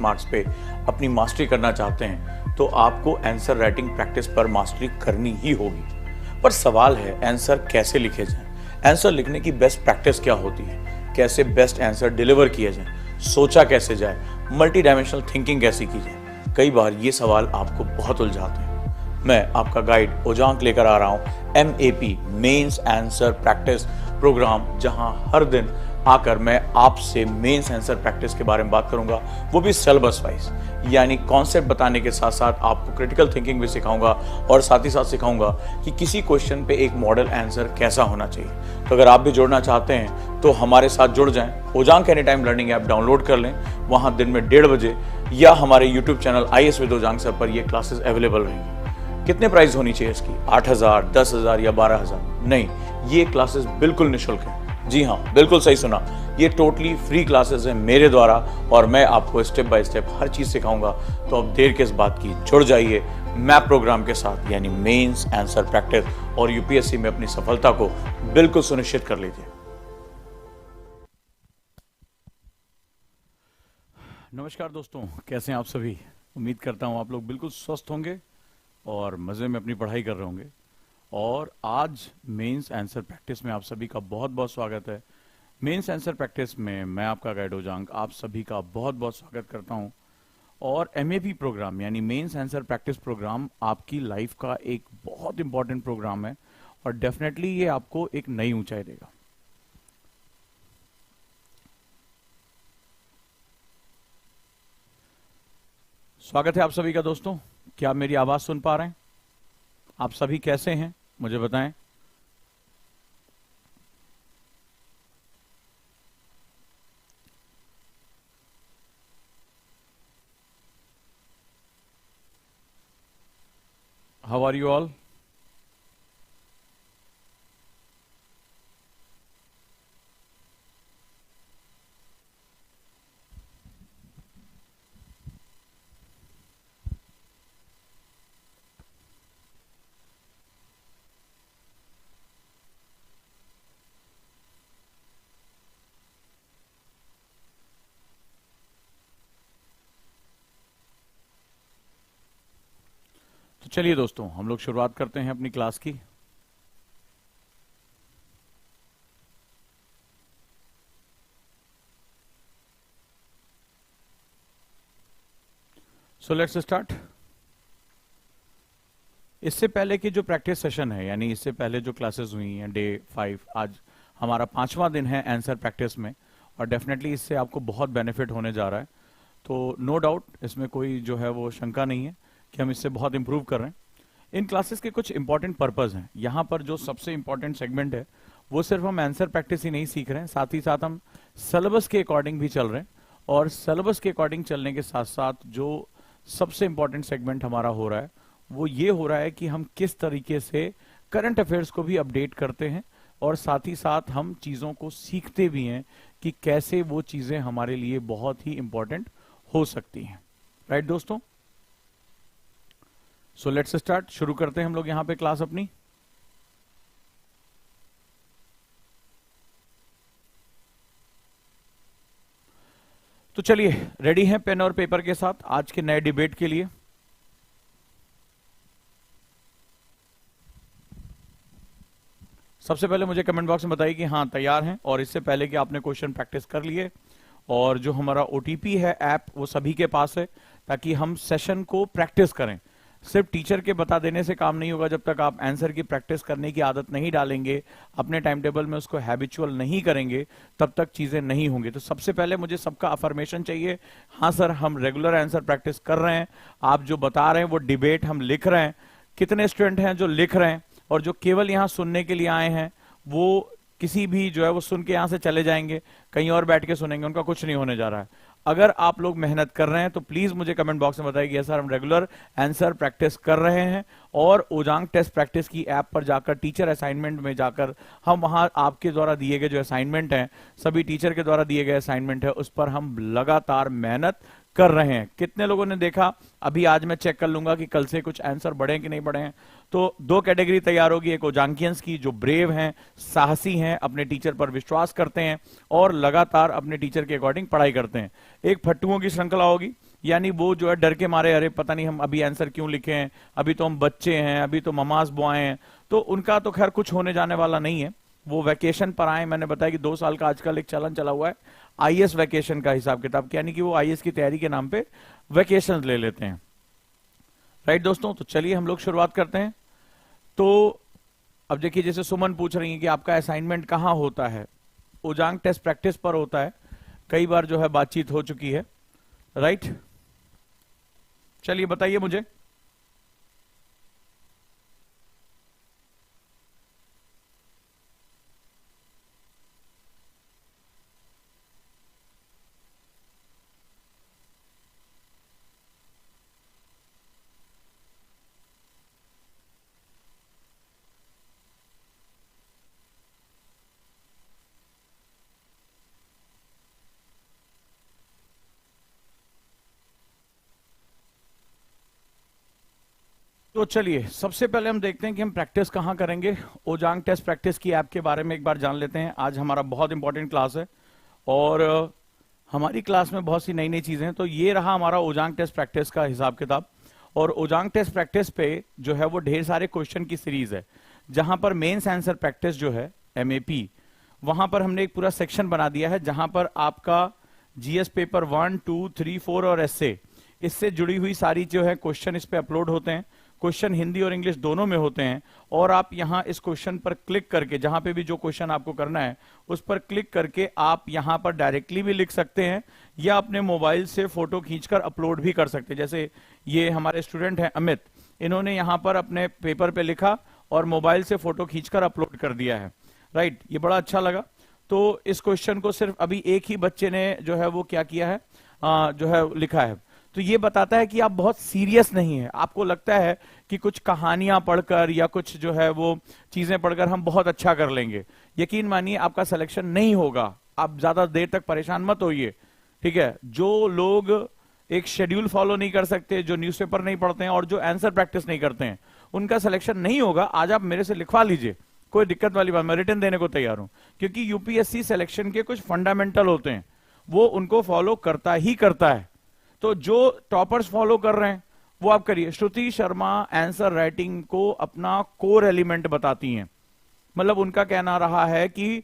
Marks पे अपनी mastery करना चाहते हैं तो आपको आंसर राइटिंग प्रैक्टिस पर मास्टरी करनी ही होगी। पर सवाल है आंसर कैसे लिखे जाए, आंसर लिखने की बेस्ट प्रैक्टिस क्या होती है, कैसे बेस्ट आंसर डिलीवर किया जाए, सोचा कैसे जाए, मल्टी डायमेंशनल थिंकिंग कैसे की जाए। कई बार ये सवाल आपको बहुत उलझाते हैं। मैं आपका गाइड ओजांक लेकर आ रहा हूं MAP mains answer practice programme, जहां हर दिन आकर मैं आपसे मेंस आंसर प्रैक्टिस के बारे में बात करूंगा, वो भी सिलेबस वाइज, यानी कॉन्सेप्ट बताने के साथ साथ आपको क्रिटिकल थिंकिंग भी सिखाऊंगा और साथ ही साथ सिखाऊंगा कि किसी क्वेश्चन पे एक मॉडल आंसर कैसा होना चाहिए। तो अगर आप भी जुड़ना चाहते हैं तो हमारे साथ जुड़ जाएं। Ojaank any time learning app download कर लें, वहां दिन में 1:30 बजे या हमारे YouTube channel IAS with Ojaank sir पर ये क्लासेस अवेलेबल रहेंगी। कितने प्राइस होनी चाहिए इसकी? 8,000, 10,000 या 12,000? नहीं, ये क्लासेस बिल्कुल निःशुल्क है। जी हाँ, बिल्कुल सही सुना, ये टोटली फ्री क्लासेस है मेरे द्वारा और मैं आपको स्टेप बाय स्टेप हर चीज सिखाऊंगा। तो अब देर किस बात की, जुड़ जाइए मैप प्रोग्राम के साथ, यानी मेंस आंसर प्रैक्टिस, और UPSC में अपनी सफलता को बिल्कुल सुनिश्चित कर लीजिए। नमस्कार दोस्तों, कैसे हैं आप सभी? उम्मीद करता हूं आप लोग बिल्कुल स्वस्थ होंगे और मजे में अपनी पढ़ाई कर रहे होंगे। और आज मेंस आंसर प्रैक्टिस में आप सभी का बहुत बहुत स्वागत है। मेंस आंसर प्रैक्टिस में मैं आपका गाइड ओजांक आप सभी का बहुत बहुत स्वागत करता हूं। और MAP प्रोग्राम यानी मेंस आंसर प्रैक्टिस प्रोग्राम आपकी लाइफ का एक बहुत इंपॉर्टेंट प्रोग्राम है और डेफिनेटली ये आपको एक नई ऊंचाई देगा। स्वागत है आप सभी का दोस्तों। क्या आप मेरी आवाज सुन पा रहे हैं? आप सभी कैसे हैं मुझे बताएं। How are you all? तो चलिए दोस्तों, हम लोग शुरुआत करते हैं अपनी क्लास की। So let's start. इससे पहले की जो प्रैक्टिस सेशन है, यानी इससे पहले जो क्लासेस हुई हैं डे 5, आज हमारा 5वां दिन है आंसर प्रैक्टिस में और डेफिनेटली इससे आपको बहुत बेनिफिट होने जा रहा है। तो नो डाउट इसमें कोई जो है वो शंका नहीं है कि हम इससे बहुत इंप्रूव कर रहे हैं। इन क्लासेस के कुछ इंपॉर्टेंट पर्पस हैं। यहाँ पर जो सबसे इंपॉर्टेंट सेगमेंट है वो सिर्फ हम आंसर प्रैक्टिस ही नहीं सीख रहे हैं, साथ ही साथ हम सिलेबस के अकॉर्डिंग भी चल रहे हैं। और सिलेबस के अकॉर्डिंग चलने के साथ साथ जो सबसे इंपॉर्टेंट सेगमेंट हमारा हो रहा है वो ये हो रहा है कि हम किस तरीके से करंट अफेयर्स को भी अपडेट करते हैं और साथ ही साथ हम चीजों को सीखते भी हैं कि कैसे वो चीजें हमारे लिए बहुत ही इंपॉर्टेंट हो सकती हैं। राइट दोस्तों? So let's start. शुरू करते हैं हम लोग यहां पे क्लास अपनी। तो चलिए, रेडी हैं पेन और पेपर के साथ आज के नए डिबेट के लिए? सबसे पहले मुझे कमेंट बॉक्स में बताइए कि हाँ तैयार हैं और इससे पहले कि आपने क्वेश्चन प्रैक्टिस कर लिए और जो हमारा OTP है ऐप वो सभी के पास है, ताकि हम सेशन को प्रैक्टिस करें। सिर्फ टीचर के बता देने से काम नहीं होगा। जब तक आप आंसर की प्रैक्टिस करने की आदत नहीं डालेंगे, अपने टाइम टेबल में उसको हैबिचुअल नहीं करेंगे, तब तक चीजें नहीं होंगी। तो सबसे पहले मुझे सबका अफर्मेशन चाहिए। हाँ सर, हम रेगुलर आंसर प्रैक्टिस कर रहे हैं, आप जो बता रहे हैं वो डिबेट हम लिख रहे हैं। कितने स्टूडेंट हैं जो लिख रहे हैं? और जो केवल यहां सुनने के लिए आए हैं वो किसी भी जो है वो सुन के यहां से चले जाएंगे, कहीं और बैठ के सुनेंगे, उनका कुछ नहीं होने जा रहा है। अगर आप लोग मेहनत कर रहे हैं तो प्लीज मुझे कमेंट बॉक्स में बताइए कि सर हम रेगुलर आंसर प्रैक्टिस कर रहे हैं और ओजांक टेस्ट प्रैक्टिस की ऐप पर जाकर टीचर असाइनमेंट में जाकर हम वहां आपके द्वारा दिए गए जो असाइनमेंट हैं, सभी टीचर के द्वारा दिए गए असाइनमेंट है, उस पर हम लगातार मेहनत कर रहे हैं। कितने लोगों ने देखा? अभी आज मैं चेक कर लूंगा कि कल से कुछ आंसर बढ़े कि नहीं बढ़े हैं। तो दो कैटेगरी तैयार होगी, एक ओजांकियंस की जो ब्रेव हैं, साहसी हैं, अपने टीचर पर विश्वास करते हैं और लगातार अपने टीचर के अकॉर्डिंग पढ़ाई करते हैं। एक फट्टुओं की श्रृंखला होगी यानी वो जो है डर के मारे, अरे पता नहीं हम अभी आंसर क्यों लिखे हैं, अभी तो हम बच्चे हैं, अभी तो ममाज बॉय हैं, तो उनका तो खैर कुछ होने जाने वाला नहीं है। वो वैकेशन पर आए, मैंने बताया कि 2 साल का आजकल एक चलन चला हुआ है आईएएस वैकेशन का हिसाब किताब, यानी कि वो आईएएस की तैयारी के नाम पे वैकेशन ले लेते हैं। राइट दोस्तों, तो चलिए हम लोग शुरुआत करते हैं। तो अब देखिए, जैसे सुमन पूछ रही है कि आपका असाइनमेंट कहाँ होता है, ओजांग टेस्ट प्रैक्टिस पर होता है, कई बार जो है बातचीत हो चुकी है। राइट, चलिए बताइए मुझे। तो चलिए सबसे पहले हम देखते हैं कि हम प्रैक्टिस कहाँ करेंगे। ओजांग टेस्ट प्रैक्टिस की ऐप के बारे में एक बार जान लेते हैं। आज हमारा बहुत इंपॉर्टेंट क्लास है और हमारी क्लास में बहुत सी नई नई चीजें हैं। तो ये रहा हमारा ओजांग टेस्ट प्रैक्टिस का हिसाब किताब। और ओजांग टेस्ट प्रैक्टिस पे जो है वो ढेर सारे क्वेश्चन की सीरीज है, जहां पर मेंस आंसर प्रैक्टिस जो है एमएपी, वहां पर हमने एक पूरा सेक्शन बना दिया है जहां पर आपका जीएस पेपर 1, 2, 3, 4 और एसए, इससे जुड़ी हुई सारी जो है क्वेश्चन इस पे अपलोड होते हैं। क्वेश्चन हिंदी और इंग्लिश दोनों में होते हैं और आप यहां इस क्वेश्चन पर क्लिक करके, जहां पे भी जो क्वेश्चन आपको करना है उस पर क्लिक करके आप यहां पर डायरेक्टली भी लिख सकते हैं या अपने मोबाइल से फोटो खींचकर अपलोड भी कर सकते हैं। जैसे ये हमारे स्टूडेंट हैं अमित, इन्होंने यहां पर अपने पेपर पे लिखा और मोबाइल से फोटो खींचकर अपलोड कर दिया है। राइट, ये बड़ा अच्छा लगा। तो इस क्वेश्चन को सिर्फ अभी एक ही बच्चे ने जो है वो क्या किया है, जो है लिखा है। तो ये बताता है कि आप बहुत सीरियस नहीं है। आपको लगता है कि कुछ कहानियां पढ़कर या कुछ जो है वो चीजें पढ़कर हम बहुत अच्छा कर लेंगे, यकीन मानिए आपका सिलेक्शन नहीं होगा। आप ज्यादा देर तक परेशान मत होइए, ठीक है। जो लोग एक शेड्यूल फॉलो नहीं कर सकते, जो न्यूज़पेपर नहीं पढ़ते हैं और जो आंसर प्रैक्टिस नहीं करते हैं, उनका सिलेक्शन नहीं होगा। आज आप मेरे से लिखवा लीजिए, कोई दिक्कत वाली बात, मैं रिटर्न देने को तैयार हूं, क्योंकि यूपीएससी सिलेक्शन के कुछ फंडामेंटल होते हैं, वो उनको फॉलो करता ही करता है। तो जो टॉपर्स फॉलो कर रहे हैं वो आप करिए। श्रुति शर्मा आंसर राइटिंग को अपना कोर एलिमेंट बताती हैं, मतलब उनका कहना रहा है कि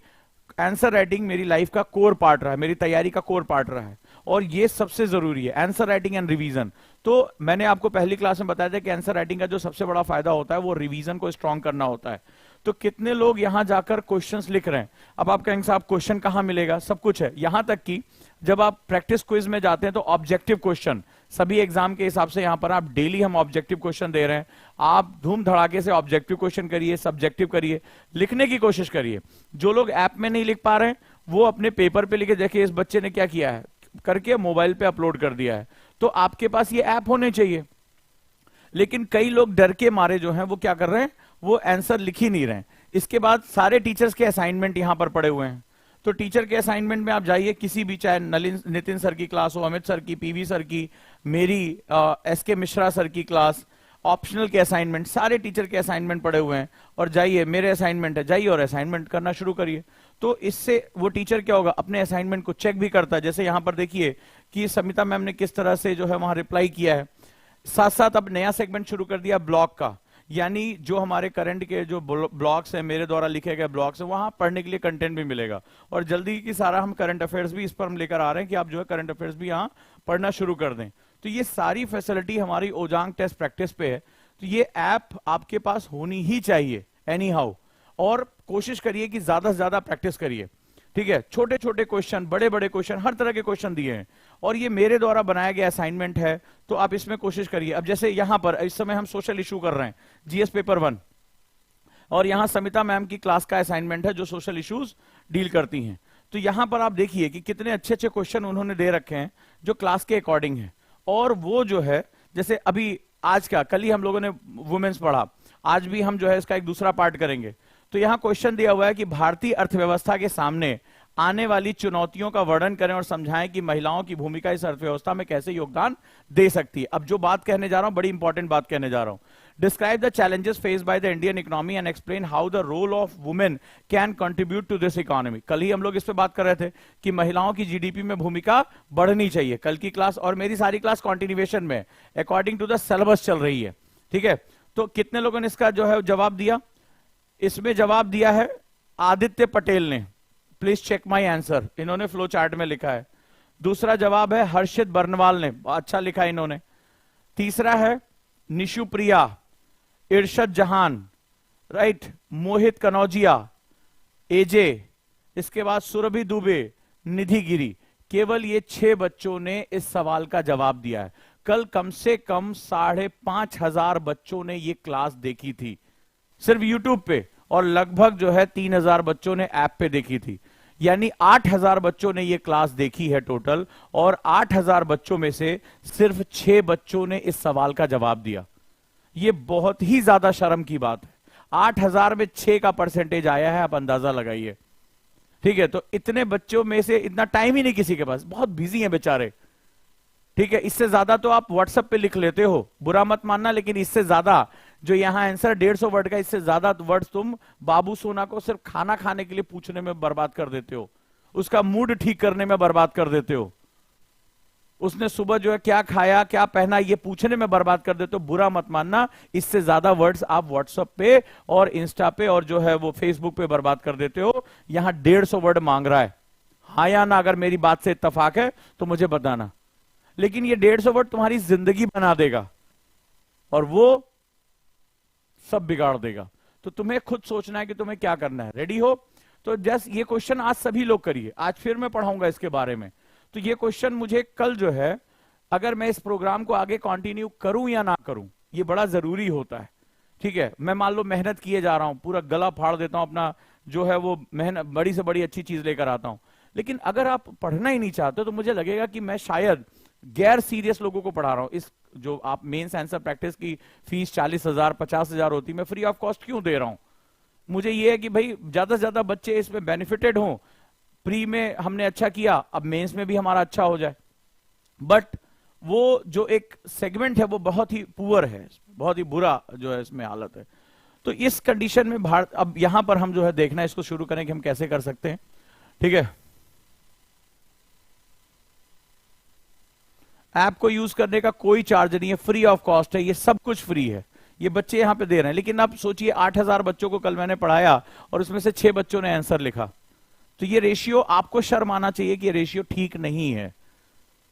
आंसर राइटिंग मेरी लाइफ का कोर पार्ट रहा है, मेरी तैयारी का कोर पार्ट रहा है और ये सबसे जरूरी है, आंसर राइटिंग एंड रिवीजन। तो मैंने आपको पहली क्लास में बताया था कि आंसर राइटिंग का जो सबसे बड़ा फायदा होता है वो रिवीजन को स्ट्रांग करना होता है। तो कितने लोग यहां जाकर क्वेश्चंस लिख रहे हैं। अब आप कहेंगे साहब क्वेश्चन कहां मिलेगा, सब कुछ है। यहां तक कि जब आप प्रैक्टिस क्विज में जाते हैं तो ऑब्जेक्टिव क्वेश्चन, सभी एग्जाम के हिसाब से यहां पर आप डेली हम ऑब्जेक्टिव क्वेश्चन दे रहे हैं। आप धूम धड़ाके से ऑब्जेक्टिव क्वेश्चन करिए, सब्जेक्टिव करिए, लिखने की कोशिश करिए। जो लोग ऐप में नहीं लिख पा रहे हैं वो अपने पेपर पे लिखे। देखिए इस बच्चे ने क्या किया है, करके मोबाइल पे अपलोड कर दिया है। तो आपके पास ये ऐप होने चाहिए, लेकिन कई लोग डर के मारे जो हैं वो क्या कर रहे हैं, वो आंसर लिख ही नहीं रहे हैं। इसके बाद सारे टीचर्स के असाइनमेंट यहां पर पड़े हुए हैं। तो टीचर के असाइनमेंट में आप जाइए, किसी भी, चाहे नितिन सर की क्लास हो, अमित सर की, पीवी सर की, मेरी, एसके मिश्रा सर की क्लास, ऑप्शनल के असाइनमेंट, सारे टीचर के असाइनमेंट पड़े हुए हैं। और जाइए, मेरे असाइनमेंट है, जाइए और असाइनमेंट करना शुरू करिए। तो इससे वो टीचर क्या होगा, अपने असाइनमेंट को चेक भी करता है। जैसे यहां पर देखिए कि समिता मैम ने किस तरह से जो है वहां रिप्लाई किया है। साथ साथ अब नया सेगमेंट शुरू कर दिया ब्लॉग का, यानी जो हमारे करंट के जो ब्लॉग्स हैं, मेरे द्वारा लिखे गए ब्लॉग्स हैं, वहां पढ़ने के लिए कंटेंट भी मिलेगा। और जल्दी की सारा हम करंट अफेयर्स भी इस पर हम लेकर आ रहे हैं कि आप जो है करंट अफेयर्स भी यहां पढ़ना शुरू कर दें। तो ये सारी फैसिलिटी हमारी ओजांग टेस्ट प्रैक्टिस पे है। तो ये ऐप आपके पास होनी ही चाहिए एनी हाउ, और कोशिश करिए कि ज्यादा से ज्यादा प्रैक्टिस करिए, ठीक है। छोटे छोटे क्वेश्चन, बड़े बड़े क्वेश्चन, हर तरह के क्वेश्चन दिए हैं और ये मेरे द्वारा बनाया गया असाइनमेंट है, तो आप इसमें कोशिश करिए। अब जैसे यहां पर इस समय हम सोशल इशू कर रहे हैं, जीएस पेपर 1, और यहां समिता मैम की क्लास का असाइनमेंट है जो सोशल इश्यूज डील करती हैं। तो यहां पर आप देखिए कि कितने अच्छे अच्छे क्वेश्चन उन्होंने दे रखे हैं जो क्लास के अकॉर्डिंग है। और वो जो है, जैसे अभी आज का, कल ही हम लोगों ने वुमेन्स पढ़ा, आज भी हम जो है इसका एक दूसरा पार्ट करेंगे। तो यहां क्वेश्चन दिया हुआ है कि भारतीय अर्थव्यवस्था के सामने आने वाली चुनौतियों का वर्णन करें और समझाएं कि महिलाओं की भूमिका इस अर्थव्यवस्था में कैसे योगदान दे सकती है। अब जो बात कहने जा रहा हूं, बड़ी इंपॉर्टेंट बात कहने जा रहा हूं। Describe the challenges face by the Indian economy and explain how the role of women can contribute to this economy. कल ही हम लोग इस पे बात कर रहे थे कि महिलाओं की जीडीपी में भूमिका बढ़नी चाहिए। कल की क्लास और मेरी सारी क्लास कॉन्टिन्यूएशन में अकॉर्डिंग टू द सिलेबस चल रही है, ठीक है। तो कितने लोगों ने इसका जो है जवाब दिया? इसमें जवाब दिया है आदित्य पटेल ने, प्लीज चेक माई आंसर, इन्होंने फ्लो चार्ट में लिखा है। दूसरा जवाब है हर्षित बर्नवाल ने, अच्छा लिखा है इन्होंने। तीसरा है निशु प्रिया, इरशद जहान, राइट, मोहित कनौजिया, एजे, इसके बाद सुरभि दुबे, निधि गिरी। केवल ये 6 बच्चों ने इस सवाल का जवाब दिया है। कल कम से कम 5,500 बच्चों ने ये क्लास देखी थी सिर्फ यूट्यूब पे, और लगभग जो है 3,000 बच्चों ने ऐप पे देखी थी। यानी 8,000 बच्चों ने ये क्लास देखी है टोटल, और 8,000 बच्चों में से सिर्फ 6 बच्चों ने इस सवाल का जवाब दिया। ये बहुत ही ज्यादा शर्म की बात है। 8,000 में 6 का परसेंटेज आया है, आप अंदाजा लगाइए, ठीक है। तो इतने बच्चों में से इतना टाइम ही नहीं किसी के पास, बहुत बिजी हैं बेचारे, ठीक है। इससे ज्यादा तो आप व्हाट्सएप पे लिख लेते हो, बुरा मत मानना, लेकिन इससे ज्यादा जो यहां आंसर 150 वर्ड का, इससे ज्यादा वर्ड्स तुम बाबू सोना को सिर्फ खाना खाने के लिए पूछने में बर्बाद कर देते हो, उसका मूड ठीक करने में बर्बाद कर देते हो, उसने सुबह जो है क्या खाया क्या पहना ये पूछने में बर्बाद कर देते हो। बुरा मत मानना, इससे ज्यादा वर्ड्स आप व्हाट्सएप पे और इंस्टा पे और जो है वो फेसबुक पे बर्बाद कर देते हो। यहां 150 वर्ड मांग रहा है, हाँ या ना? अगर मेरी बात से इत्तेफाक है तो मुझे बताना। लेकिन ये 150 वर्ड तुम्हारी जिंदगी बना देगा और वो सब बिगाड़ देगा। तो तुम्हें खुद सोचना है कि तुम्हें क्या करना है। रेडी हो? तो जस्ट ये क्वेश्चन आज सभी लोग करिए, आज फिर मैं पढ़ाऊंगा इसके बारे में। तो ये क्वेश्चन मुझे कल जो है, अगर मैं इस प्रोग्राम को आगे कंटिन्यू करूं या ना करूं, ये बड़ा जरूरी होता है, ठीक है। मैं मान लो मेहनत किए जा रहा हूं, पूरा गला फाड़ देता हूं अपना, जो है वो मेहनत, बड़ी से बड़ी अच्छी चीज लेकर आता हूं, लेकिन अगर आप पढ़ना ही नहीं चाहते तो मुझे लगेगा कि मैं शायद गैर सीरियस लोगों को पढ़ा रहा हूं। इस जो आप मेंस आंसर प्रैक्टिस की फीस 40,000 50,000 होती, मैं फ्री ऑफ कॉस्ट क्यों दे रहा हूं? मुझे ये है कि भाई ज्यादा से ज्यादा बच्चे इसमें बेनिफिटेड हों। प्री में हमने अच्छा किया, अब मेंस में भी हमारा अच्छा हो जाए। बट वो जो एक सेगमेंट है वो बहुत ही पुअर है, बहुत ही बुरा जो है इसमें हालत है। तो इस कंडीशन में भारत, अब यहां पर हम जो है देखना इसको शुरू करें कि हम कैसे कर सकते हैं, ठीक है। ऐप को यूज करने का कोई चार्ज नहीं है, फ्री ऑफ कॉस्ट है, ये सब कुछ फ्री है, ये बच्चे यहां पे दे रहे हैं। लेकिन अब सोचिए 8,000 बच्चों को कल मैंने पढ़ाया और उसमें से 6 बच्चों ने आंसर लिखा, तो ये रेशियो आपको शर्म आना चाहिए कि ये रेशियो ठीक नहीं है।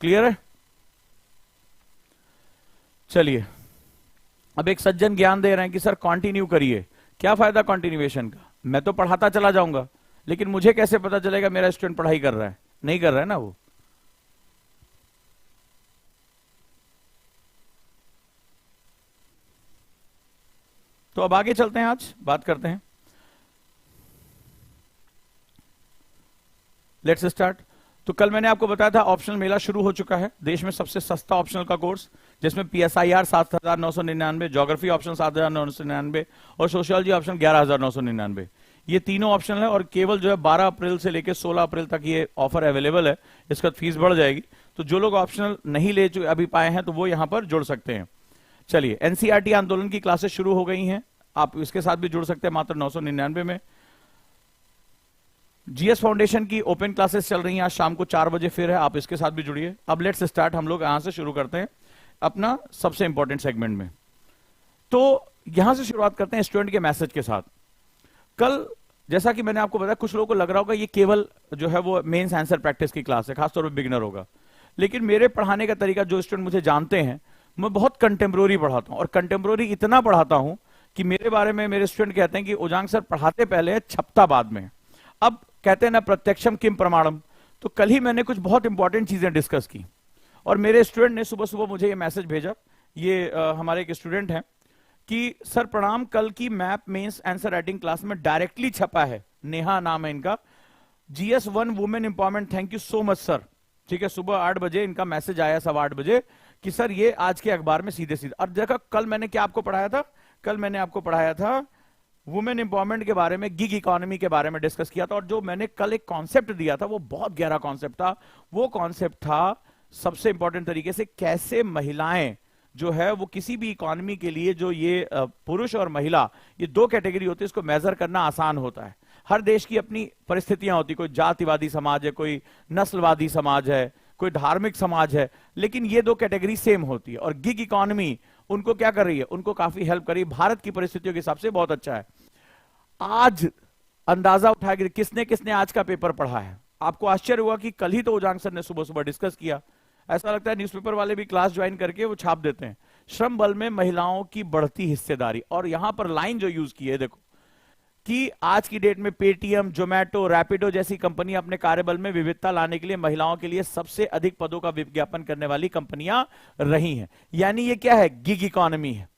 क्लियर है? चलिए, अब एक सज्जन ज्ञान दे रहे हैं कि सर कंटिन्यू करिए। क्या फायदा कंटिन्यूएशन का? मैं तो पढ़ाता चला जाऊंगा, लेकिन मुझे कैसे पता चलेगा मेरा स्टूडेंट पढ़ाई कर रहा है? नहीं कर रहा है ना वो। तो अब आगे चलते हैं, आज बात करते हैं। Let's start. तो कल मैंने आपको बताया था ऑप्शनल मेला शुरू हो चुका है, देश में सबसे सस्ता ऑप्शनल का कोर्स, जिसमें PSIR 7,999, ज्योग्राफी ऑप्शन 7,999 और सोशियोलॉजी ऑप्शन 11,999। ये तीनों ऑप्शनल है और केवल जो है 12 अप्रैल से लेकर 16 अप्रैल तक ये ऑफर अवेलेबल है। इसका फीस बढ़ जाएगी, तो जो लोग ऑप्शनल नहीं ले अभी पाए हैं तो वो यहां पर जुड़ सकते हैं। चलिए, NCERT आंदोलन की क्लासेस शुरू हो गई हैं, आप इसके साथ भी जुड़ सकते हैं मात्र 999 में। GS फाउंडेशन की ओपन क्लासेस चल रही हैं, आज शाम को 4 बजे फिर है, आप इसके साथ भी जुड़िए। अब लेट्स स्टार्ट, हम लोग यहां से शुरू करते हैं अपना सबसे इंपॉर्टेंट सेगमेंट में। तो यहां से शुरुआत करते हैं स्टूडेंट के मैसेज के साथ। कल जैसा कि मैंने आपको बताया, कुछ लोगों को लग रहा होगा ये केवल जो है वो मेंस आंसर प्रैक्टिस की क्लास है, खासतौर पर बिगिनर होगा, लेकिन मेरे पढ़ाने का तरीका, जो स्टूडेंट मुझे जानते हैं, मैं बहुत कंटेम्प्रोरी पढ़ाता हूं, और कंटेम्प्रोरी इतना पढ़ाता हूं कि मेरे बारे में मेरे स्टूडेंट कहते हैं कि उजांग सर पढ़ाते पहले है, छपता बाद में। अब कहते हैं ना प्रत्यक्षम किम प्रमाणम, तो कल ही मैंने कुछ बहुत इंपॉर्टेंट चीजें डिस्कस की और मेरे स्टूडेंट ने सुबह सुबह मुझे ये मैसेज भेजा, ये हमारे एक स्टूडेंट हैं कि सर प्रणाम, कल की MAP mains answer writing class में डायरेक्टली छपा है, नेहा नाम है इनका, GS1 women empowerment, thank you so much sir. ठीक है, सुबह 8 बजे इनका मैसेज आया, 8:15 बजे, कि सर ये आज के अखबार में सीधे सीधे। और देखा कल मैंने क्या आपको पढ़ाया था? कल मैंने आपको पढ़ाया था वुमेन एम्पावरमेंट के बारे में, गिग इकोनॉमी के बारे में डिस्कस किया था, और जो मैंने कल एक कॉन्सेप्ट दिया था वो बहुत गहरा कॉन्सेप्ट था। वो कॉन्सेप्ट था सबसे इंपॉर्टेंट तरीके से कैसे महिलाएं जो है वो किसी भी इकोनॉमी के लिए जो ये पुरुष और महिला ये दो कैटेगरी होती है, इसको मेजर करना आसान होता है। हर देश की अपनी परिस्थितियां होती, कोई जातिवादी समाज है, कोई नस्लवादी समाज है, कोई धार्मिक समाज है, लेकिन ये दो कैटेगरी सेम होती है। और गिग इकोनॉमी उनको क्या कर रही है, उनको काफी हेल्प कर रही है। भारत की परिस्थितियों के हिसाब से बहुत अच्छा है। आज अंदाजा उठाया कि किसने किसने आज का पेपर पढ़ा है। आपको आश्चर्य हुआ कि कल ही तो उजांग सर ने सुबह सुबह डिस्कस किया। ऐसा लगता है न्यूज़पेपर वाले भी क्लास ज्वाइन करके वो छाप देते हैं। श्रम बल में महिलाओं की बढ़ती हिस्सेदारी, और यहां पर लाइन जो यूज की है देखो कि आज की डेट में पेटीएम, जोमेटो, रैपिडो जैसी कंपनी अपने कार्यबल में विविधता लाने के लिए महिलाओं के लिए सबसे अधिक पदों का विज्ञापन करने वाली कंपनियां रही हैं। यानी ये क्या है, गिग इकोनॉमी है,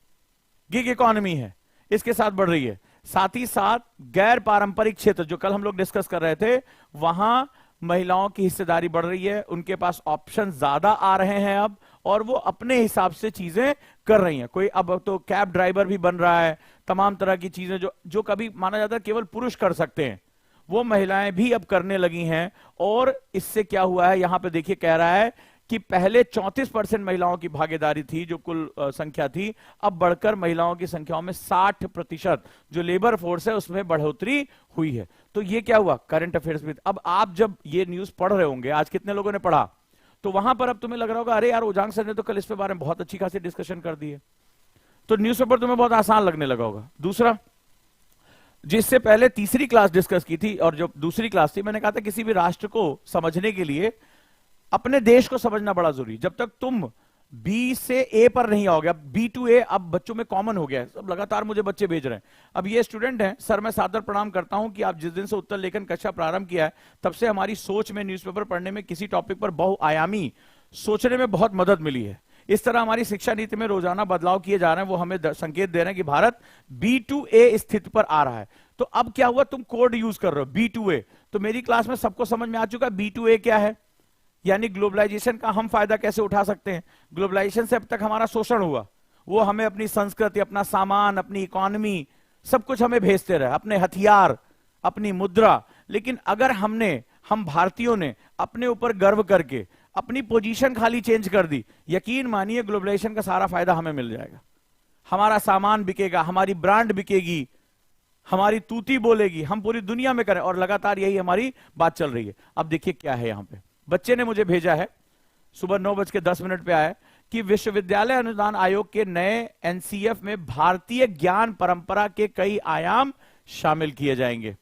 गिग इकोनॉमी है, इसके साथ बढ़ रही है। साथ ही साथ गैर पारंपरिक क्षेत्र जो कल हम लोग डिस्कस कर रहे थे, वहां महिलाओं की हिस्सेदारी बढ़ रही है, उनके पास ऑप्शन ज्यादा आ रहे हैं अब, और वो अपने हिसाब से चीजें कर रही हैं। कोई अब तो कैब ड्राइवर भी बन रहा है, तमाम तरह की चीजें जो कभी माना जाता है केवल पुरुष कर सकते हैं, वो महिलाएं भी अब करने लगी हैं। और इससे क्या हुआ है, यहां पे देखिए कह रहा है कि पहले 34% महिलाओं की भागीदारी थी जो कुल संख्या थी, अब बढ़कर महिलाओं की संख्याओं में 60% जो लेबर फोर्स है उसमें बढ़ोतरी हुई है। तो ये क्या हुआ, करंट अफेयर्स में। अब आप जब ये न्यूज पढ़ रहे होंगे, आज कितने लोगों ने पढ़ा, तो वहां पर अब तुम्हें लग रहा होगा अरे यार उजांग सर ने तो कल इस पे बारे में बहुत अच्छी खासी डिस्कशन कर दी है, तो न्यूज़पेपर तुम्हें बहुत आसान लगने लगा होगा। दूसरा, जिससे पहले तीसरी क्लास डिस्कस की थी और जो दूसरी क्लास थी, मैंने कहा था किसी भी राष्ट्र को समझने के लिए अपने देश को समझना बड़ा जरूरी। जब तक तुम बी से ए पर नहीं आओगे, अब बी टू ए अब बच्चों में कॉमन हो गया है, सब लगातार मुझे बच्चे भेज रहे हैं। अब ये स्टूडेंट हैं, सर मैं सादर प्रणाम करता हूं कि आप जिस दिन से उत्तर लेखन कक्षा प्रारंभ किया है, तब से हमारी सोच में, न्यूज़पेपर पढ़ने में, किसी टॉपिक पर बहुआयामी सोचने में बहुत मदद मिली है। इस तरह हमारी शिक्षा नीति में रोजाना बदलाव किए जा रहे हैं, वो हमें संकेत दे रहे हैं कि भारत B2A स्थिति पर आ रहा है। तो अब क्या हुआ, तुम कोड यूज कर रहे हो B2A, तो मेरी क्लास में सबको समझ में आ चुका है B2A क्या है, यानी ग्लोबलाइजेशन का हम फायदा कैसे उठा सकते हैं। ग्लोबलाइजेशन से अब तक हमारा शोषण हुआ, वो हमें अपनी संस्कृति, अपना सामान, अपनी इकोनॉमी, सब कुछ हमें भेजते रहे, अपने हथियार, अपनी मुद्रा। लेकिन अगर हम भारतीयों ने अपने ऊपर गर्व करके अपनी पोजीशन खाली चेंज कर दी, यकीन मानिए ग्लोबलाइजेशन का सारा फायदा हमें मिल जाएगा। हमारा सामान बिकेगा, हमारी ब्रांड बिकेगी, हमारी तूती बोलेगी, हम पूरी दुनिया में करें, और लगातार यही हमारी बात चल रही है। अब देखिए क्या है, यहां पे बच्चे ने मुझे भेजा है, सुबह 9:10 पे आया कि विश्वविद्यालय अनुदान आयोग के नए एनसीएफ में भारतीय ज्ञान परंपरा के कई आयाम शामिल किए जाएंगे।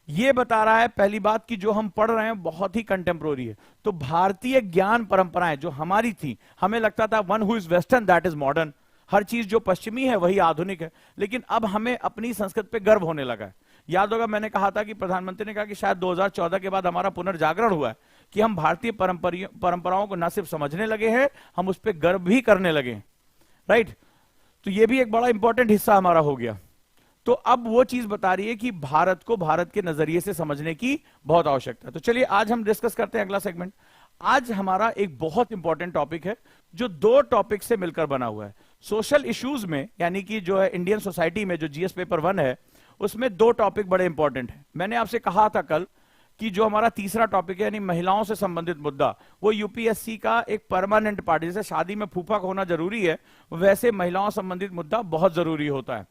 यह बता रहा है पहली बात कि जो हम पढ़ रहे हैं बहुत ही कंटेम्प्रोरी है। तो भारतीय ज्ञान परंपराएं जो हमारी थी, हमें लगता था one who is western that is modern, हर चीज जो पश्चिमी है वही आधुनिक है, लेकिन अब हमें अपनी संस्कृति पे गर्व होने लगा है। याद होगा मैंने कहा था कि प्रधानमंत्री ने कहा कि शायद 2014 के बाद हमारा पुनर्जागरण हुआ है कि हम भारतीय परंपराओं को न सिर्फ समझने लगे हैं, हम उस पर गर्व भी करने लगे हैं, राइट। तो यह भी एक बड़ा इंपॉर्टेंट हिस्सा हमारा हो गया। तो अब वो चीज बता रही है कि भारत को भारत के नजरिए से समझने की बहुत आवश्यकता है। तो चलिए आज हम डिस्कस करते हैं अगला सेगमेंट। आज हमारा एक बहुत इंपॉर्टेंट टॉपिक है जो दो टॉपिक से मिलकर बना हुआ है। सोशल इश्यूज में, यानी कि जो है इंडियन सोसाइटी में, जो जीएस पेपर 1 है, उसमें दो टॉपिक बड़े इंपॉर्टेंट हैं। मैंने आपसे कहा था कल कि जो हमारा तीसरा टॉपिक है यानी महिलाओं से संबंधित मुद्दा, वो यूपीएससी का एक परमानेंट पार्ट, जैसे शादी में फूफा होना जरूरी है, वैसे महिलाओं संबंधित मुद्दा बहुत जरूरी होता है।